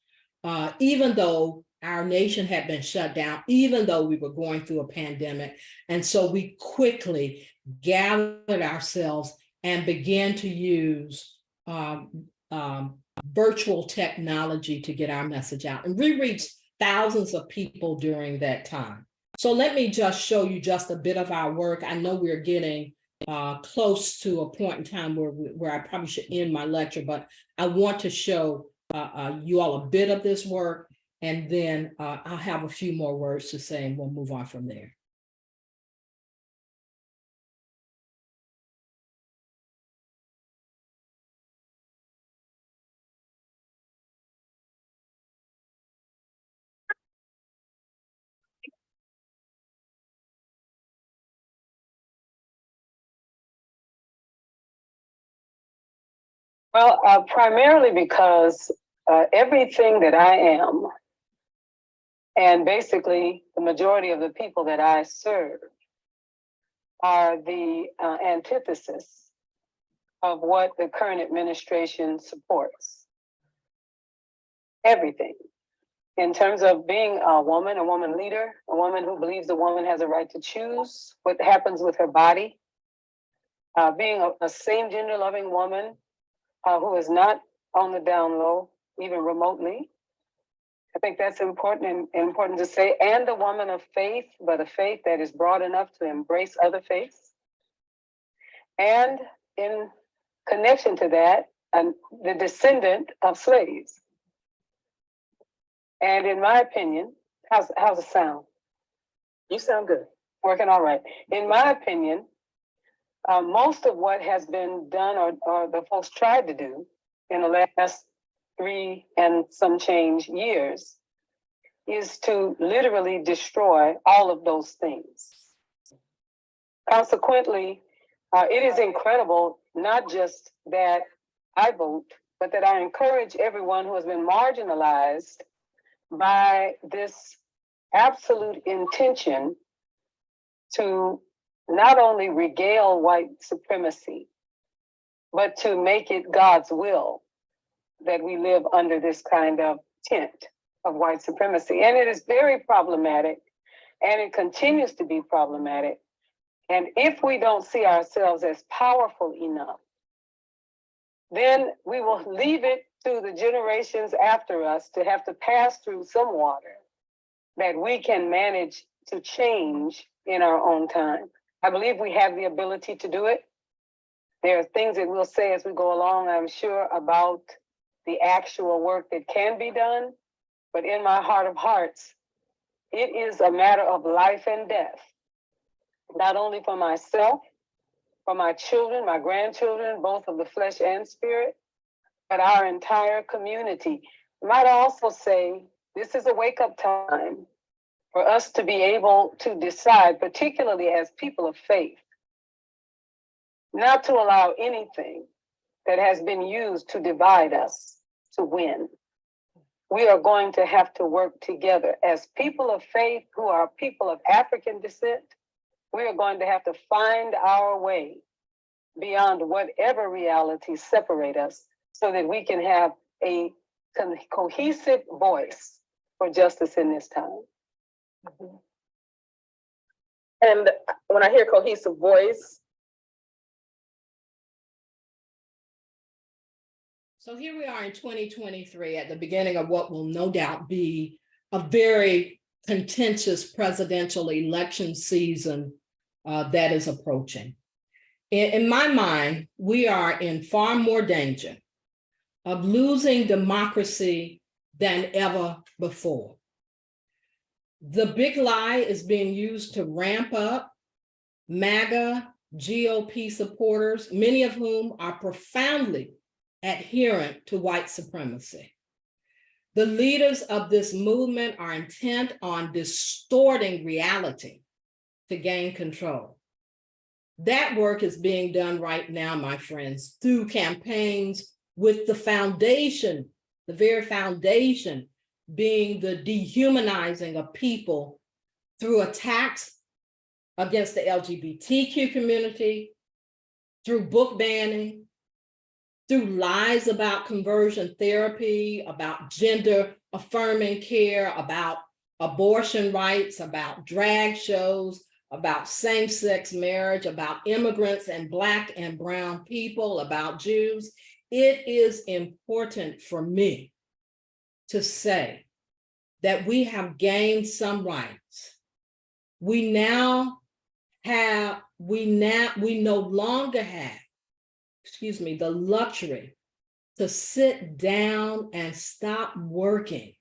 even though our nation had been shut down, even though we were going through a pandemic. And so we quickly gathered ourselves and began to use virtual technology to get our message out. And we reached thousands of people during that time. So let me just show you just a bit of our work. I know we're getting close to a point in time where I probably should end my lecture, but I want to show you all a bit of this work, and then I'll have a few more words to say and we'll move on from there. Well, primarily because everything that I am, and basically the majority of the people that I serve, are the antithesis of what the current administration supports. Everything. In terms of being a woman leader, a woman who believes the woman has a right to choose what happens with her body, being a same gender loving woman who is not on the down low, even remotely. I think that's important and important to say, and a woman of faith, but a faith that is broad enough to embrace other faiths. And in connection to that, the descendant of slaves. And in my opinion, how's it sound? You sound good. Working all right. In my opinion, most of what has been done or the folks tried to do in the last 3 and some change years is to literally destroy all of those things. Consequently, it is incredible, not just that I vote, but that I encourage everyone who has been marginalized by this absolute intention to not only regale white supremacy, but to make it God's will that we live under this kind of tent of white supremacy. And it is very problematic, and it continues to be problematic. And if we don't see ourselves as powerful enough, then we will leave it to the generations after us to have to pass through some water that we can manage to change in our own time. I believe we have the ability to do it. There are things that we'll say as we go along, I'm sure, about the actual work that can be done. But in my heart of hearts, it is a matter of life and death, not only for myself, for my children, my grandchildren, both of the flesh and spirit, but our entire community. I might also say this is a wake-up time for us to be able to decide, particularly as people of faith, not to allow anything that has been used to divide us to win. We are going to have to work together as people of faith who are people of African descent. We are going to have to find our way beyond whatever realities separate us so that we can have a cohesive voice for justice in this time. Mm-hmm. And when I hear cohesive voice. So here we are in 2023 at the beginning of what will no doubt be a very contentious presidential election season that is approaching. In my mind, we are in far more danger of losing democracy than ever before. The big lie is being used to ramp up MAGA GOP supporters, many of whom are profoundly adherent to white supremacy. The leaders of this movement are intent on distorting reality to gain control. That work is being done right now, my friends, through campaigns with the foundation, the very foundation being the dehumanizing of people through attacks against the LGBTQ community, through book banning, through lies about conversion therapy, about gender affirming care, about abortion rights, about drag shows, about same-sex marriage, about immigrants and Black and brown people, about Jews. It is important for me to say that we have gained some rights. We no longer have, the luxury to sit down and stop working,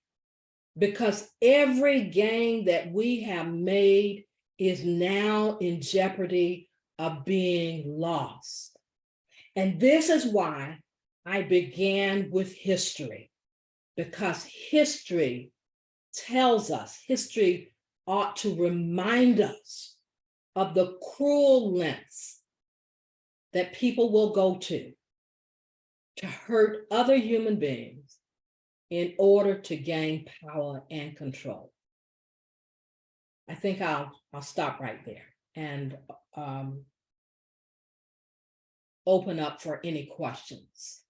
because every gain that we have made is now in jeopardy of being lost. And this is why I began with history, because history tells us, history ought to remind us of the cruel lengths that people will go to hurt other human beings in order to gain power and control. I think I'll stop right there. And open up for any questions.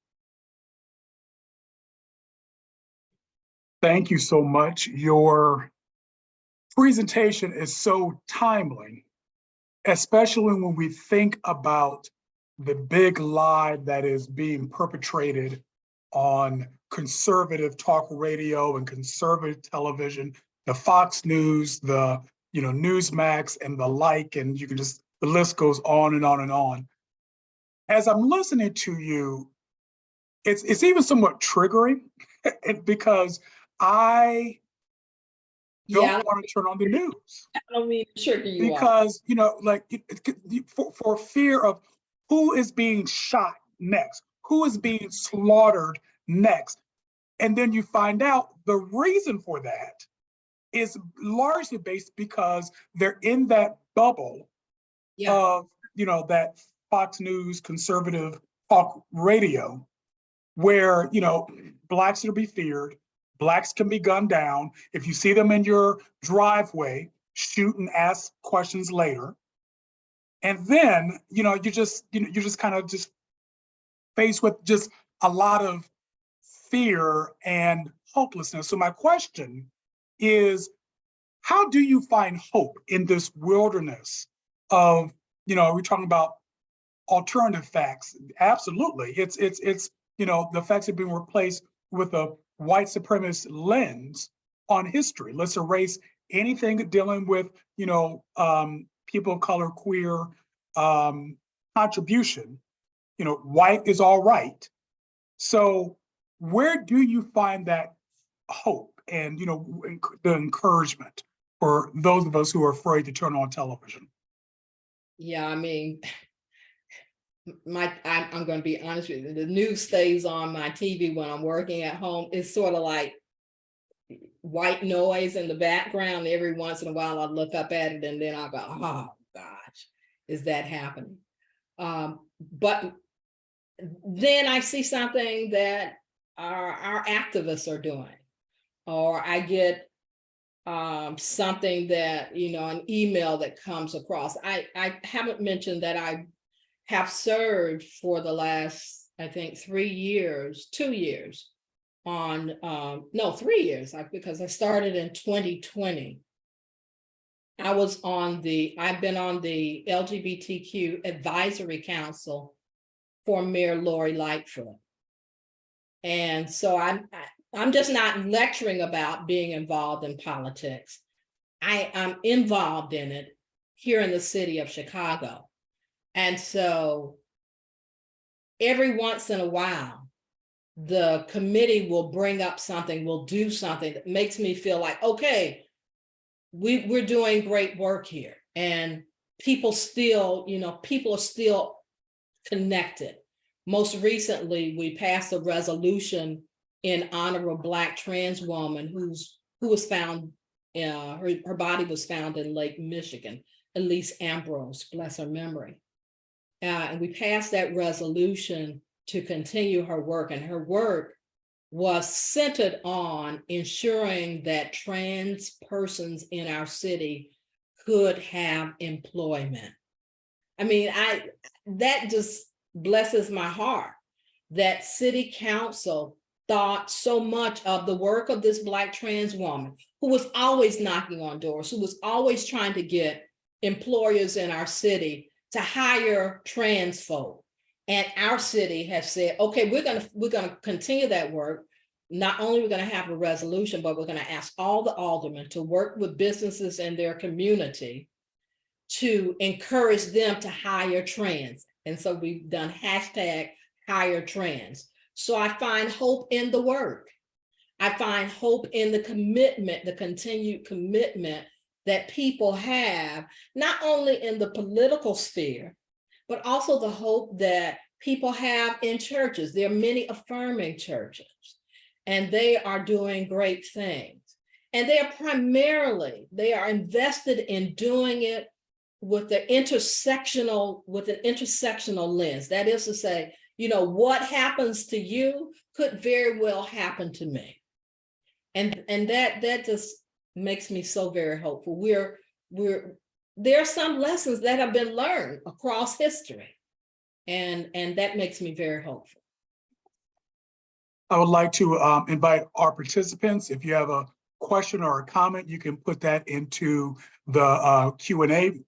Thank you so much. Your presentation is so timely, especially when we think about the big lie that is being perpetrated on conservative talk radio and conservative television, the Fox News, the Newsmax and the like, and you can just, the list goes on and on and on. As I'm listening to you, it's even somewhat triggering because I don't want to turn on the news. I don't mean to trigger you because, for fear of who is being shot next, who is being slaughtered next. And then you find out the reason for that is largely based because they're in that bubble of, that Fox News conservative talk radio where, Blacks are to be feared, Blacks can be gunned down. If you see them in your driveway, shoot and ask questions later. And then, you're just kind of just faced with just a lot of fear and hopelessness. So my question is, how do you find hope in this wilderness of, we're talking about alternative facts? Absolutely. It's the facts are being replaced with a white supremacist lens on history. Let's erase anything dealing with, people of color, queer contribution. White is all right. So where do you find that hope and, the encouragement for those of us who are afraid to turn on television? Yeah, I mean, I'm going to be honest with you. The news stays on my TV when I'm working at home. It's sort of like white noise in the background. Every once in a while, I look up at it and then I go, oh gosh, is that happening? But then I see something that our activists are doing, or I get something that, an email that comes across. I haven't mentioned that I have served for the last, I think, 2 years on, no, 3 years, because I started in 2020. I've been on the LGBTQ Advisory Council for Mayor Lori Lightfoot. And so I'm just not lecturing about being involved in politics. I'm involved in it here in the city of Chicago. And so every once in a while, the committee will bring up something, will do something that makes me feel like, okay, we're doing great work here. And people are still connected. Most recently, we passed a resolution in honor of a Black trans woman who was found, her body was found in Lake Michigan, Elise Ambrose, bless her memory. And we passed that resolution to continue her work, and her work was centered on ensuring that trans persons in our city could have employment. I mean, that just blesses my heart that city council thought so much of the work of this Black trans woman who was always knocking on doors, who was always trying to get employers in our city to hire trans folk. And our city has said, okay, we're gonna continue that work. Not only we're gonna have a resolution, but we're gonna ask all the aldermen to work with businesses in their community to encourage them to hire trans. And so we've done #HireTrans. So I find hope in the work. I find hope in the commitment, the continued commitment that people have, not only in the political sphere, but also the hope that people have in churches. There are many affirming churches, and they are doing great things. And they are invested in doing it with an intersectional lens. That is to say, what happens to you could very well happen to me. And that just makes me so very hopeful. There are some lessons that have been learned across history. And that makes me very hopeful. I would like to invite our participants. If you have a question or a comment, you can put that into the Q&A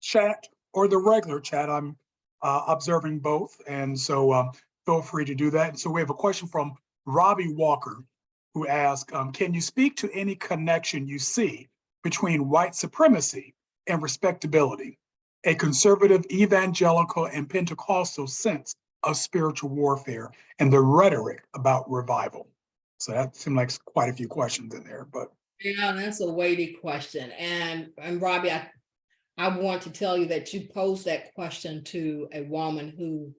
chat or the regular chat. I'm observing both, and so feel free to do that. And so we have a question from Robbie Walker, who asked, can you speak to any connection you see between white supremacy and respectability, a conservative, evangelical, and Pentecostal sense of spiritual warfare, and the rhetoric about revival? So that seemed like quite a few questions in there, but. Yeah, that's a weighty question. And Robbie, I want to tell you that you posed that question to a woman who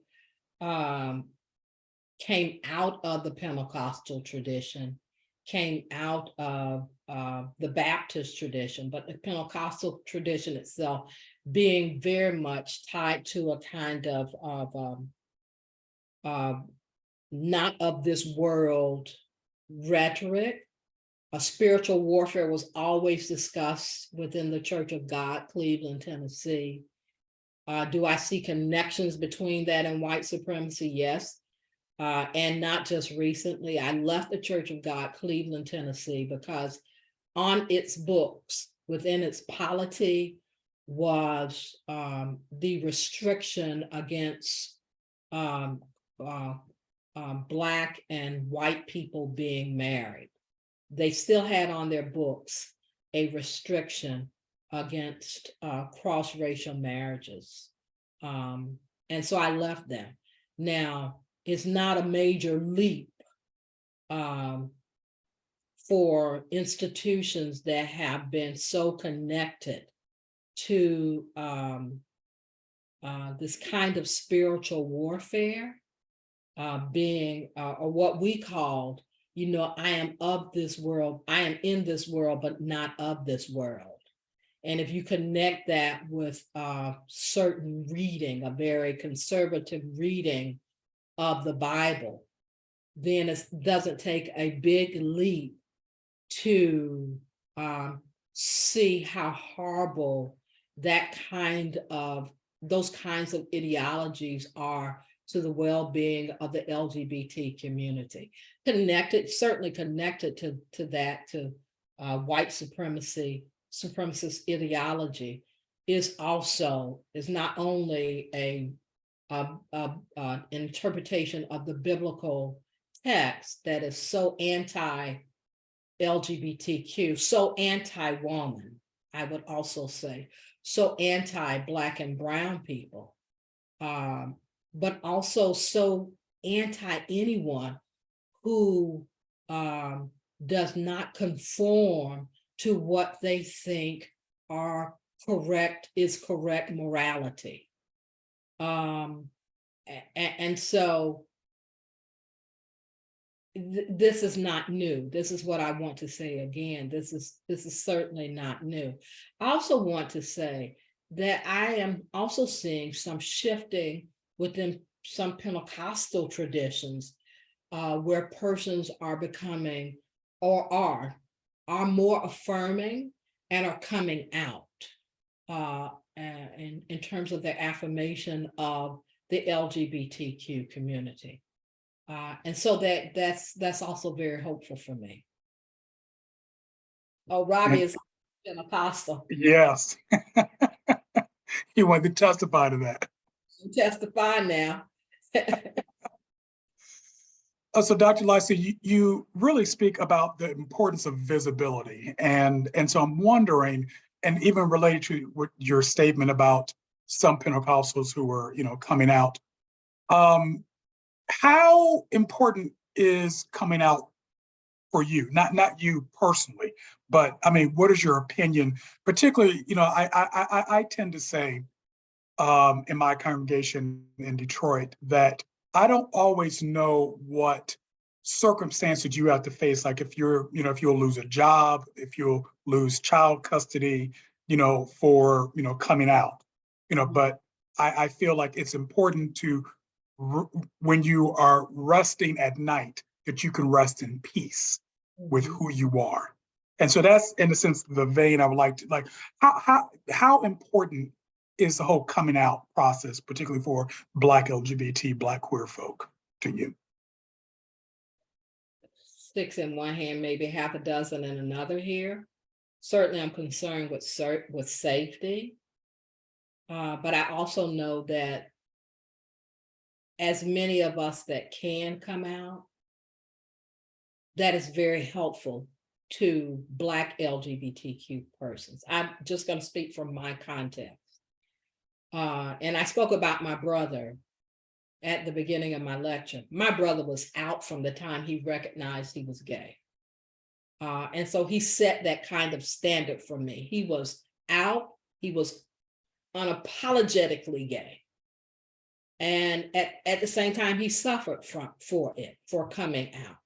came out of the Pentecostal tradition, came out of the Baptist tradition, but the Pentecostal tradition itself being very much tied to a kind of not of this world rhetoric. A spiritual warfare was always discussed within the Church of God, Cleveland, Tennessee. Do I see connections between that and white supremacy? Yes. And not just recently. I left the Church of God, Cleveland, Tennessee, because on its books, within its polity, was the restriction against Black and white people being married. They still had on their books a restriction against cross-racial marriages. And so I left them. Now, it's not a major leap for institutions that have been so connected to this kind of spiritual warfare, being, or what we called, I am of this world, I am in this world, but not of this world. And if you connect that with certain reading, a very conservative reading of the Bible, then it doesn't take a big leap to see how horrible those kinds of ideologies are to the well-being of the LGBT community. Certainly connected to that, to white supremacist ideology is not only an interpretation of the biblical text that is so anti-LGBTQ, so anti-woman, I would also say, so anti-Black and brown people, but also so anti-anyone who does not conform to what they think is correct morality. And so this is not new. This is what I want to say again. This is certainly not new. I also want to say that I am also seeing some shifting within some Pentecostal traditions where persons are becoming or are more affirming and are coming out in terms of their affirmation of the LGBTQ community. And so that's also very hopeful for me. Oh, Robbie is Pentecostal. Yes. He wanted to testify to that. Testify now. So Dr. Lightsey, you really speak about the importance of visibility. And so I'm wondering, and even related to what your statement about some Pentecostals who were, coming out, how important is coming out for you? Not you personally, but I mean, what is your opinion? Particularly, I tend to say in my congregation in Detroit that I don't always know what circumstances you have to face. Like if you'll lose a job, if you'll lose child custody, for, coming out, but I feel like it's important to, when you are resting at night, that you can rest in peace with who you are. And so that's, in a sense, the vein I would like to, how important is the whole coming out process, particularly for Black LGBT, Black queer folk to you? 6 in one hand, maybe half a dozen in another here. Certainly I'm concerned with safety. But I also know that as many of us that can come out, that is very helpful to Black LGBTQ persons. I'm just going to speak from my context. And I spoke about my brother at the beginning of my lecture. My brother was out from the time he recognized he was gay. And so he set that kind of standard for me. He was out, he was unapologetically gay. And at the same time, he suffered for coming out.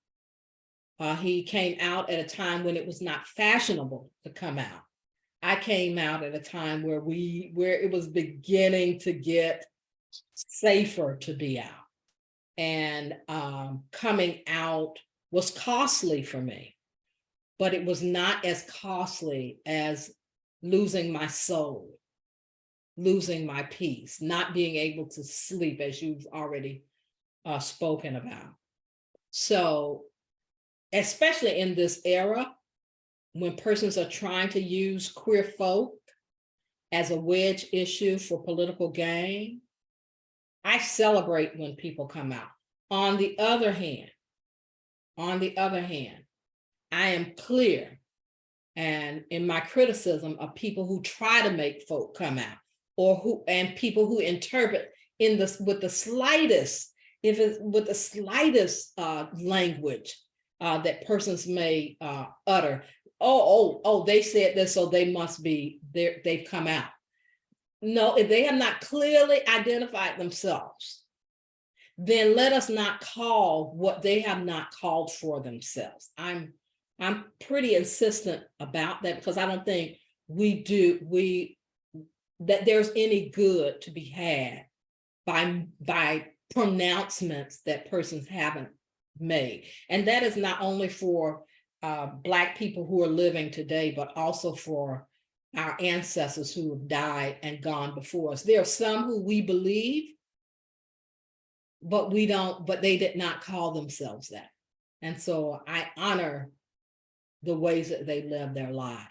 He came out at a time when it was not fashionable to come out. I came out at a time where it was beginning to get safer to be out. And coming out was costly for me, but it was not as costly as losing my soul, losing my peace, not being able to sleep, as you've already spoken about. So, especially in this era, when persons are trying to use queer folk as a wedge issue for political gain, I celebrate when people come out. On the other hand, I am clear and in my criticism of people who try to make folk come out, and people who interpret with the slightest language that persons may utter. Oh, they said this, so they must be there, they've come out. No, if they have not clearly identified themselves, then let us not call what they have not called for themselves. I'm pretty insistent about that, because I don't think that there's any good to be had by pronouncements that persons haven't made. And that is not only for Black people who are living today, but also for our ancestors who have died and gone before us. There are some who we believe, but they did not call themselves that. And so I honor the ways that they live their lives.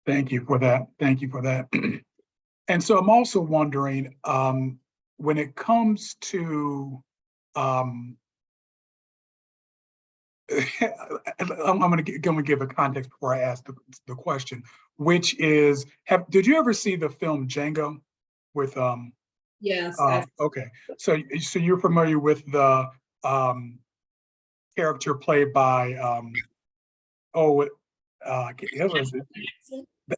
Thank you for that. Thank you for that. And so I'm also wondering, when it comes to, I'm going to give a context before I ask the question, which is, did you ever see the film Django with? Yes. Okay, so you're familiar with the character played by who was it?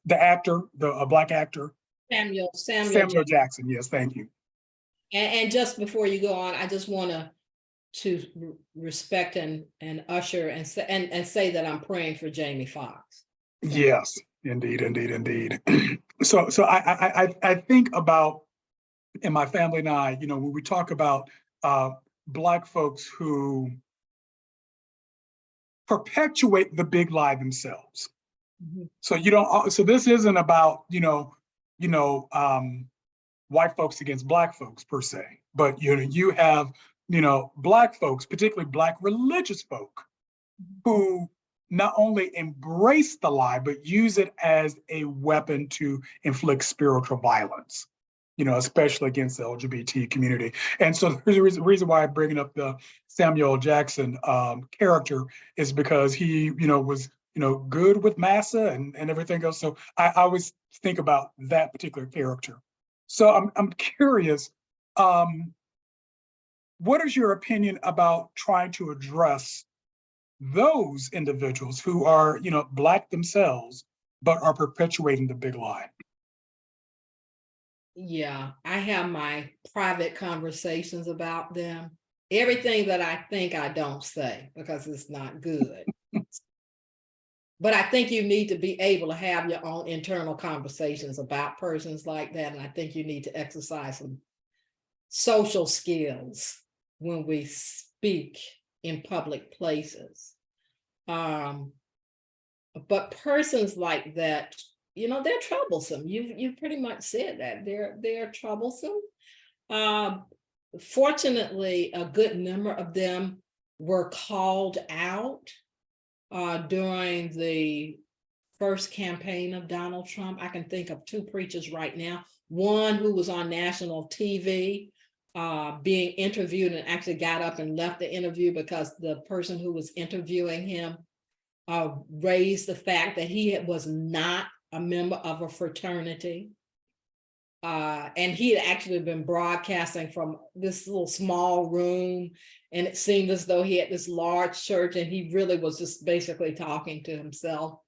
The actor, a Black actor. Samuel Jackson. Yes, thank you. And just before you go on, I just want to respect and usher and say that I'm praying for Jamie Foxx. Yes, indeed. So I think about, in my family and I, when we talk about Black folks who perpetuate the big lie themselves. Mm-hmm. So this isn't about white folks against Black folks per se, but you have Black folks, particularly Black religious folk, who not only embrace the lie, but use it as a weapon to inflict spiritual violence, especially against the LGBT community. And so the reason why I'm bringing up the Samuel Jackson character is because he, was, good with massa and everything else. So I always think about that particular character. So I'm curious, what is your opinion about trying to address those individuals who are, Black themselves, but are perpetuating the big lie? Yeah, I have my private conversations about them. Everything that I think I don't say because it's not good. But I think you need to be able to have your own internal conversations about persons like that. And I think you need to exercise some social skills when we speak in public places. But persons like that they're troublesome. You've pretty much said that they're troublesome. Fortunately, a good number of them were called out during the first campaign of Donald Trump. I can think of two preachers right now. One who was on national TV being interviewed and actually got up and left the interview because the person who was interviewing him raised the fact that he was not a member of a fraternity. And he had actually been broadcasting from this little small room, and it seemed as though he had this large church and he really was just basically talking to himself.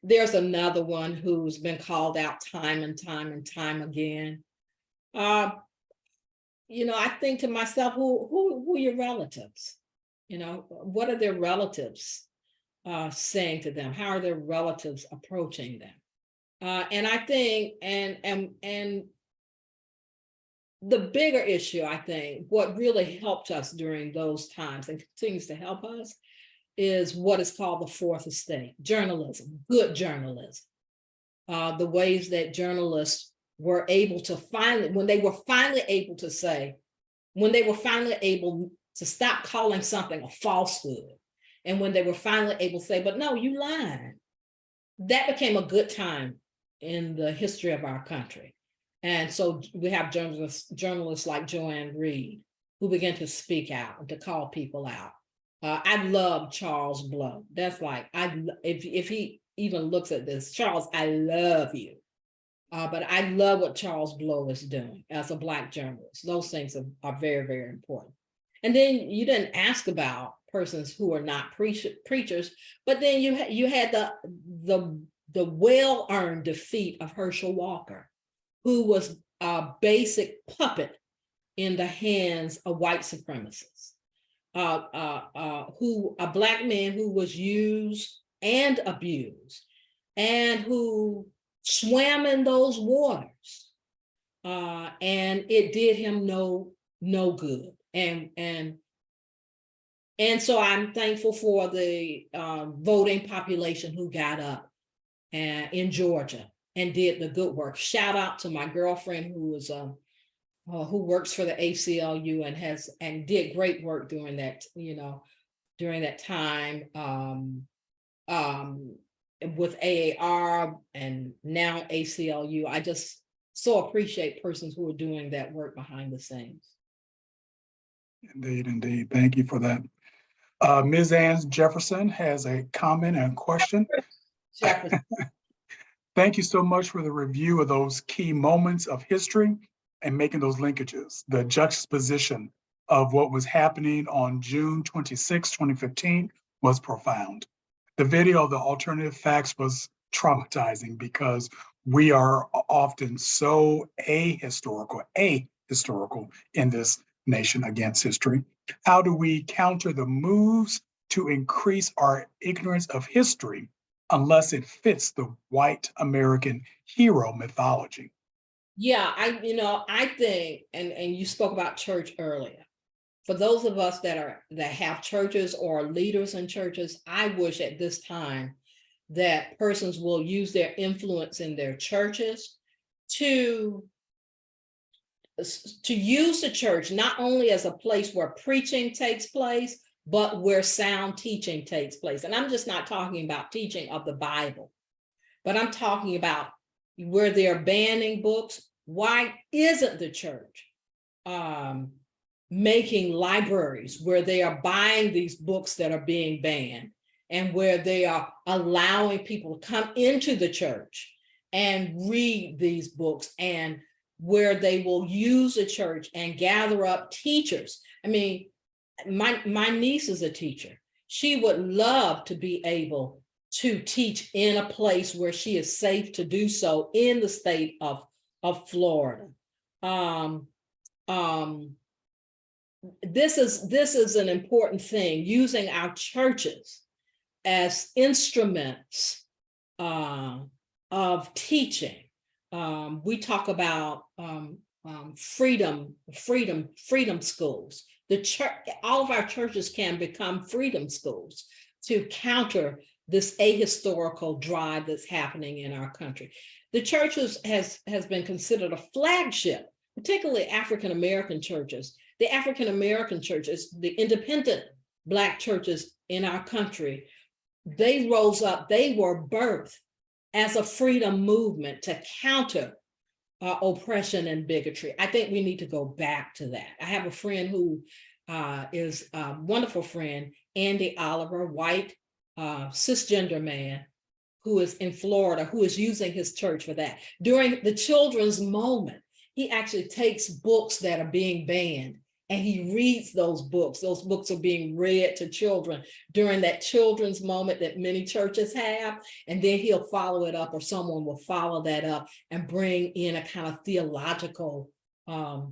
There's another one who's been called out time and time again. I think to myself, who are your relatives? What are their relatives saying to them? How are their relatives approaching them? And I think, and the bigger issue, I think, what really helped us during those times and continues to help us is what is called the fourth estate, journalism, good journalism. The ways that journalists were able to when they were finally able to stop calling something a falsehood, and when they were finally able to say, but no, you lied. That became a good time in the history of our country. And so we have journalists like Joanne Reed, who began to speak out and to call people out. I love Charles Blow. That's like, if he even looks at this, Charles, I love you. But I love what Charles Blow is doing as a Black journalist. Those things are very, very important. And then you didn't ask about persons who are not preachers, but then you had the well-earned defeat of Herschel Walker, who was a basic puppet in the hands of white supremacists, a Black man who was used and abused, and who swam in those waters, and it did him no good. And so I'm thankful for the voting population who got up in Georgia and did the good work. Shout out to my girlfriend who works for the ACLU and did great work during that time with AAR and now ACLU. I just so appreciate persons who are doing that work behind the scenes. Indeed. Thank you for that. Ms. Ann Jefferson has a comment and question. Jefferson. Thank you so much for the review of those key moments of history and making those linkages. The juxtaposition of what was happening on June 26, 2015 was profound. The video of the alternative facts was traumatizing because we are often so ahistorical in this nation against history. How do we counter the moves to increase our ignorance of history unless it fits the white American hero mythology? Yeah, I think, and you spoke about church earlier. For those of us that have churches or leaders in churches, I wish at this time that persons will use their influence in their churches to use the church not only as a place where preaching takes place, but where sound teaching takes place. And I'm just not talking about teaching of the Bible, but I'm talking about where they're banning books. Why isn't the church making libraries where they are buying these books that are being banned, and where they are allowing people to come into the church and read these books, and where they will use the church and gather up teachers? I mean, my niece is a teacher. She would love to be able to teach in a place where she is safe to do so in the state of Florida. This is an important thing, using our churches as instruments of teaching. We talk about freedom schools. The church, all of our churches can become freedom schools to counter this ahistorical drive that's happening in our country. The church has been considered a flagship, particularly African-American churches. The African-American churches, the independent Black churches in our country, they rose up, they were birthed as a freedom movement to counter oppression and bigotry. I think we need to go back to that. I have a friend who is a wonderful friend, Andy Oliver, white, cisgender man, who is in Florida, who is using his church for that. During the children's moment, he actually takes books that are being banned and he reads those books. Those books are being read to children during that children's moment that many churches have. And then he'll follow it up, or someone will follow that up and bring in a kind of theological tenor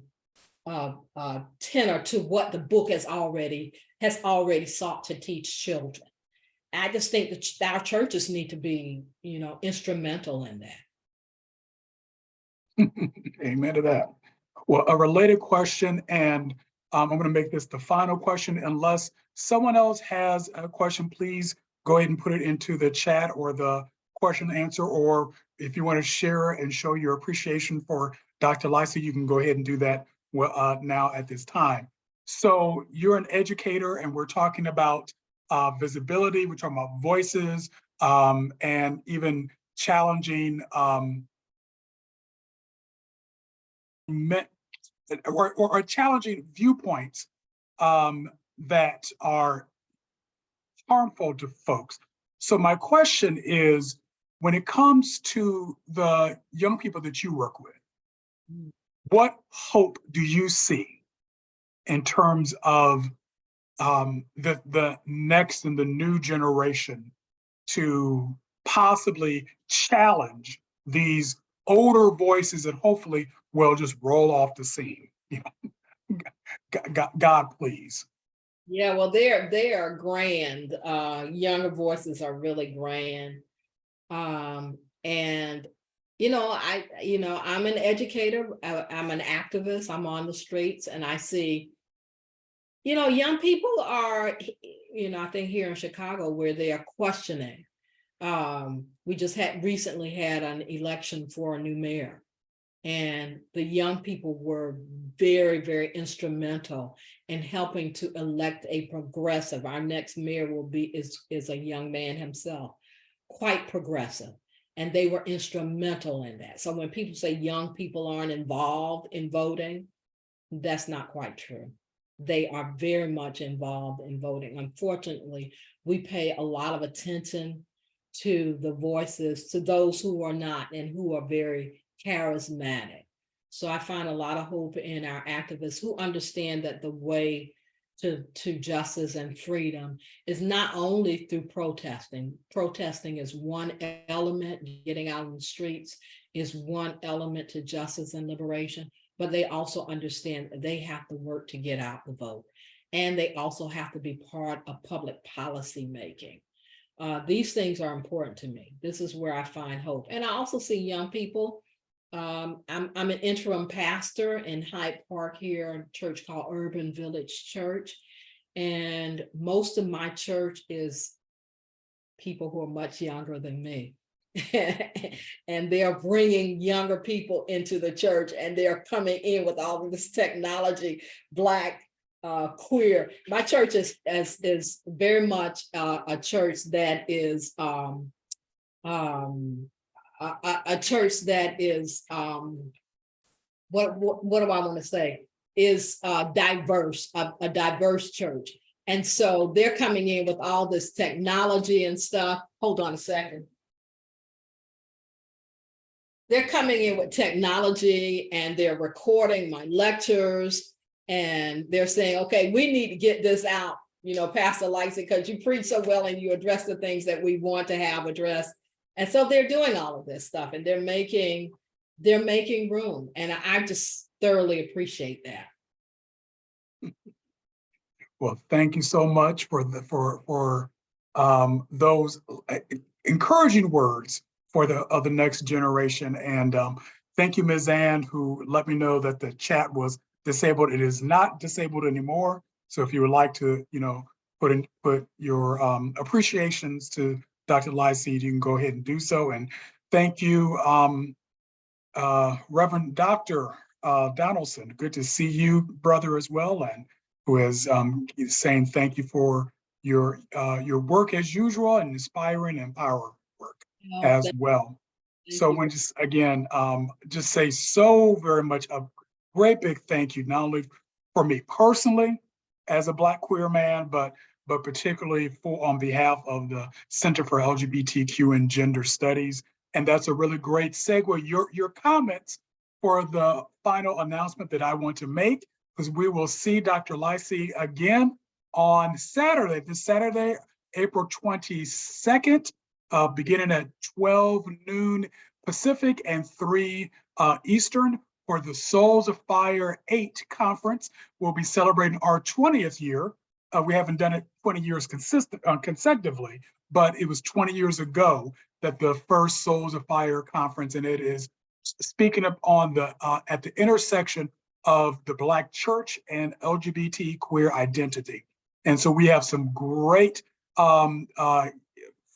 to what the book has already sought to teach children. I just think that our churches need to be, instrumental in that. Amen to that. Well, a related question, and I'm going to make this the final question. Unless someone else has a question, please go ahead and put it into the chat or the question and answer, or if you want to share and show your appreciation for Dr. Lightsey, you can go ahead and do that now at this time. So you're an educator, and we're talking about visibility, we're talking about voices, and even challenging or challenging viewpoints that are harmful to folks. So my question is, when it comes to the young people that you work with, what hope do you see in terms of the next and the new generation to possibly challenge these older voices that hopefully will just roll off the scene? God, please. Yeah, well, they are grand. Younger voices are really grand. And I'm an educator, I'm an activist, I'm on the streets, and I see, young people are, I think here in Chicago, where they are questioning. We just recently had an election for a new mayor, and the young people were very, very instrumental in helping to elect a progressive. Our next mayor is a young man himself, quite progressive. And they were instrumental in that. So when people say young people aren't involved in voting, that's not quite true. They are very much involved in voting. Unfortunately, we pay a lot of attention to the voices, to those who are not and who are very charismatic. So I find a lot of hope in our activists who understand that the way to justice and freedom is not only through protesting. Protesting is one element, getting out on the streets is one element to justice and liberation, but they also understand that they have to work to get out the vote. And they also have to be part of public policy making. These things are important to me. This is where I find hope. And I also see young people. I'm an interim pastor in Hyde Park here, a church called Urban Village Church. And most of my church is people who are much younger than me. And they're bringing younger people into the church, and they're coming in with all of this technology, Black, queer. My church is very much a church that is a church that is what do I want to say, is diverse, a diverse church. And so they're coming in with all this technology and stuff. Hold on a second. They're coming in with technology, and they're recording my lectures, and they're saying, okay, we need to get this out, Pastor Lightsey, because you preach so well and you address the things that we want to have addressed. And so they're doing all of this stuff, and they're making room. And I just thoroughly appreciate that. Well, thank you so much for those encouraging words for the next generation. And thank you, Ms. Ann, who let me know that the chat was disabled. It is not disabled anymore. So if you would like to, put your appreciations to Dr. Lightsey, you can go ahead and do so. And thank you, Reverend Dr. Donaldson. Good to see you, brother, as well, and who is saying thank you for your work as usual, and inspiring and empowering work as well. So when just again, just say so very much a great big thank you, not only for me personally as a Black queer man, but particularly for on behalf of the Center for LGBTQ and Gender Studies. And that's a really great segue. Your comments for the final announcement that I want to make, because we will see Dr. Lightsey again on Saturday, this Saturday, April 22nd, beginning at 12 noon Pacific and 3 Eastern for the Souls of Fire 8 conference. We'll be celebrating our 20th year. We haven't done it 20 years consecutively, but it was 20 years ago that the first Souls of Fire conference, and it is speaking up on the at the intersection of the Black church and LGBT queer identity. And so we have some great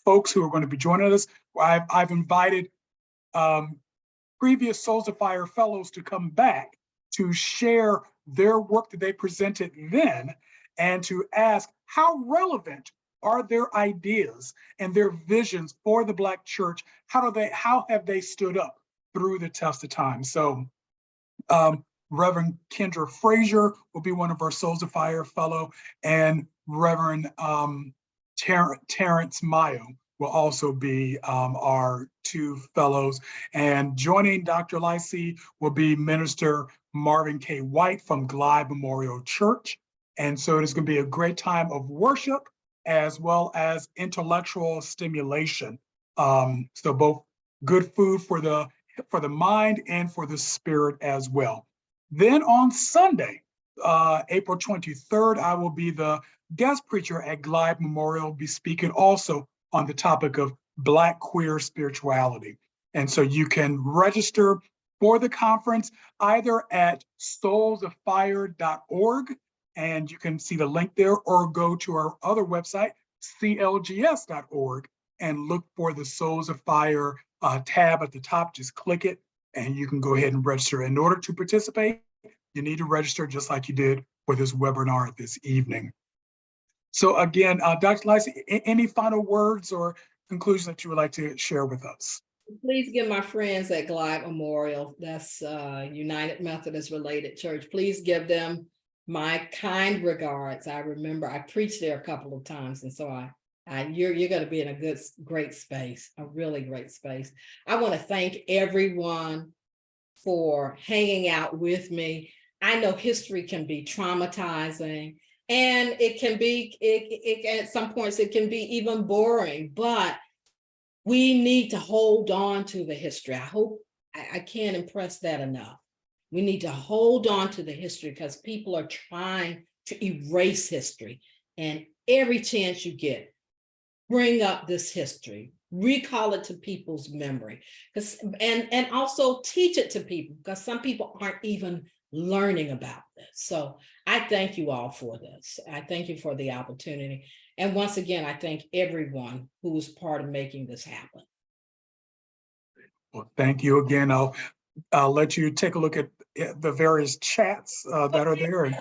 folks who are going to be joining us. I've invited previous Souls of Fire fellows to come back to share their work that they presented then, and to ask how relevant are their ideas and their visions for the Black church? How have they stood up through the test of time? So Reverend Kendra Frazier will be one of our Souls of Fire fellow, and Reverend Terrence Mayo will also be our 2 fellows. And joining Dr. Lightsey will be Minister Marvin K. White from Glide Memorial Church. And so it is going to be a great time of worship as well as intellectual stimulation. So both good food for the mind and for the spirit as well. Then on Sunday, April 23rd, I will be the guest preacher at Glide Memorial, be speaking also on the topic of Black queer spirituality. And so you can register for the conference either at soulsoffire.org, and you can see the link there, or go to our other website, CLGS.org, and look for the Souls of Fire tab at the top. Just click it, and you can go ahead and register. In order to participate, you need to register just like you did for this webinar this evening. So again, Dr. Lightsey, any final words or conclusions that you would like to share with us? Please give my friends at Glide Memorial, that's United Methodist Related Church, please give them my kind regards. I remember I preached there a couple of times, and so you're going to be in a great space, a really great space. I want to thank everyone for hanging out with me. I know history can be traumatizing, and it can be, at some points, it can be even boring, but we need to hold on to the history. I hope I can't impress that enough. We need to hold on to the history because people are trying to erase history. And every chance you get, bring up this history, recall it to people's memory, and also teach it to people, because some people aren't even learning about this. So I thank you all for this. I thank you for the opportunity. And once again, I thank everyone who was part of making this happen. Well, thank you again. I'll let you take a look at the various chats that are there. And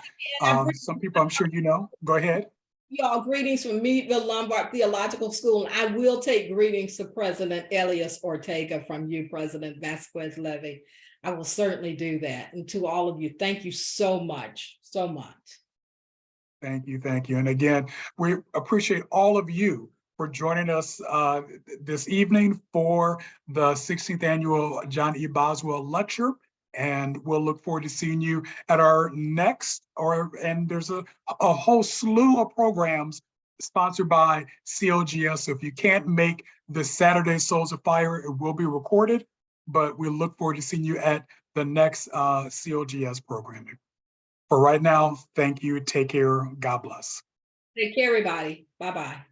some people I'm sure you know. Go ahead. Y'all, greetings from Meadville Lombard Theological School. And I will take greetings to President Elias Ortega from you, President Vasquez Levy. I will certainly do that. And to all of you, thank you so much, so much. Thank you, thank you. And again, we appreciate all of you for joining us this evening for the 16th annual John E. Boswell Lecture. And we'll look forward to seeing you at our next, and there's a whole slew of programs sponsored by CLGS. So if you can't make the Saturday Souls of Fire, it will be recorded, but we look forward to seeing you at the next CLGS programming. For right now, thank you, take care, God bless. Take care, everybody. Bye-bye.